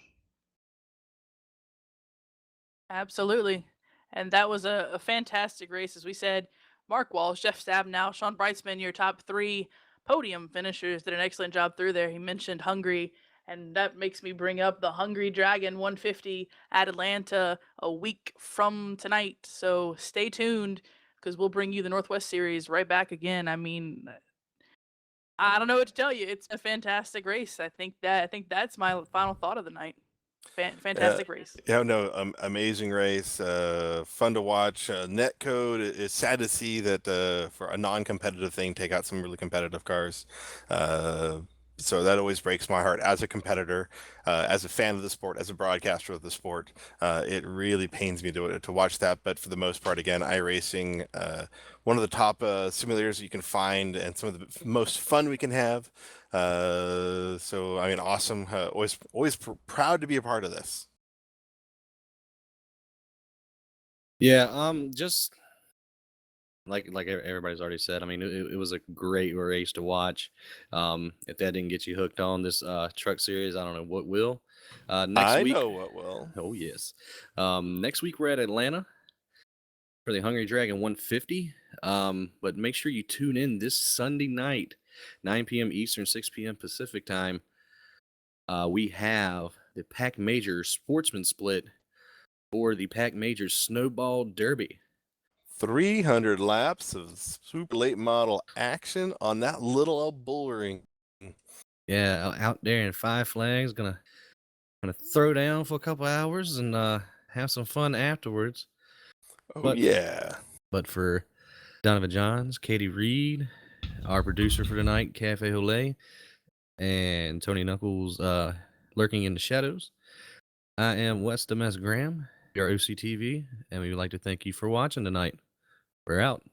Absolutely. And that was a fantastic race. As we said, Mark Walsh, Jeff Stabnow, Sean Brightsman, your top 3 podium finishers, did an excellent job through there. He mentioned Hungry, and that makes me bring up the Hungry Dragon 150 at Atlanta a week from tonight. So stay tuned, because we'll bring you the Northwest Series right back again. I mean, I don't know what to tell you. It's a fantastic race. I think that's my final thought of the night. Fantastic race. Yeah, no, amazing race. Fun to watch. Netcode. It's sad to see that for a non-competitive thing, take out some really competitive cars. So that always breaks my heart as a competitor, as a fan of the sport, as a broadcaster of the sport. It really pains me to watch that. But for the most part, again, iRacing, one of the top simulators you can find and some of the most fun we can have. So I mean, awesome. Always proud to be a part of this. Yeah, just like everybody's already said. I mean, it was a great race to watch. If that didn't get you hooked on this truck series, I don't know what will. Next I week, know what will. oh yes. Next week we're at Atlanta for the Hungry Dragon 150. But make sure you tune in this Sunday night, 9 p.m. Eastern, 6 p.m. Pacific time. We have the Pack Major Sportsman Split for the Pack Major Snowball Derby. 300 laps of super late model action on that little old bull ring. Yeah, out there in Five Flags, gonna throw down for a couple hours and have some fun afterwards. Oh But yeah. But for Donovan Johns, Katie Reed, our producer for tonight, Cafe Olay, and Tony Knuckles lurking in the shadows, I am Wes Demes Graham, your OCTV, and we would like to thank you for watching tonight. We're out.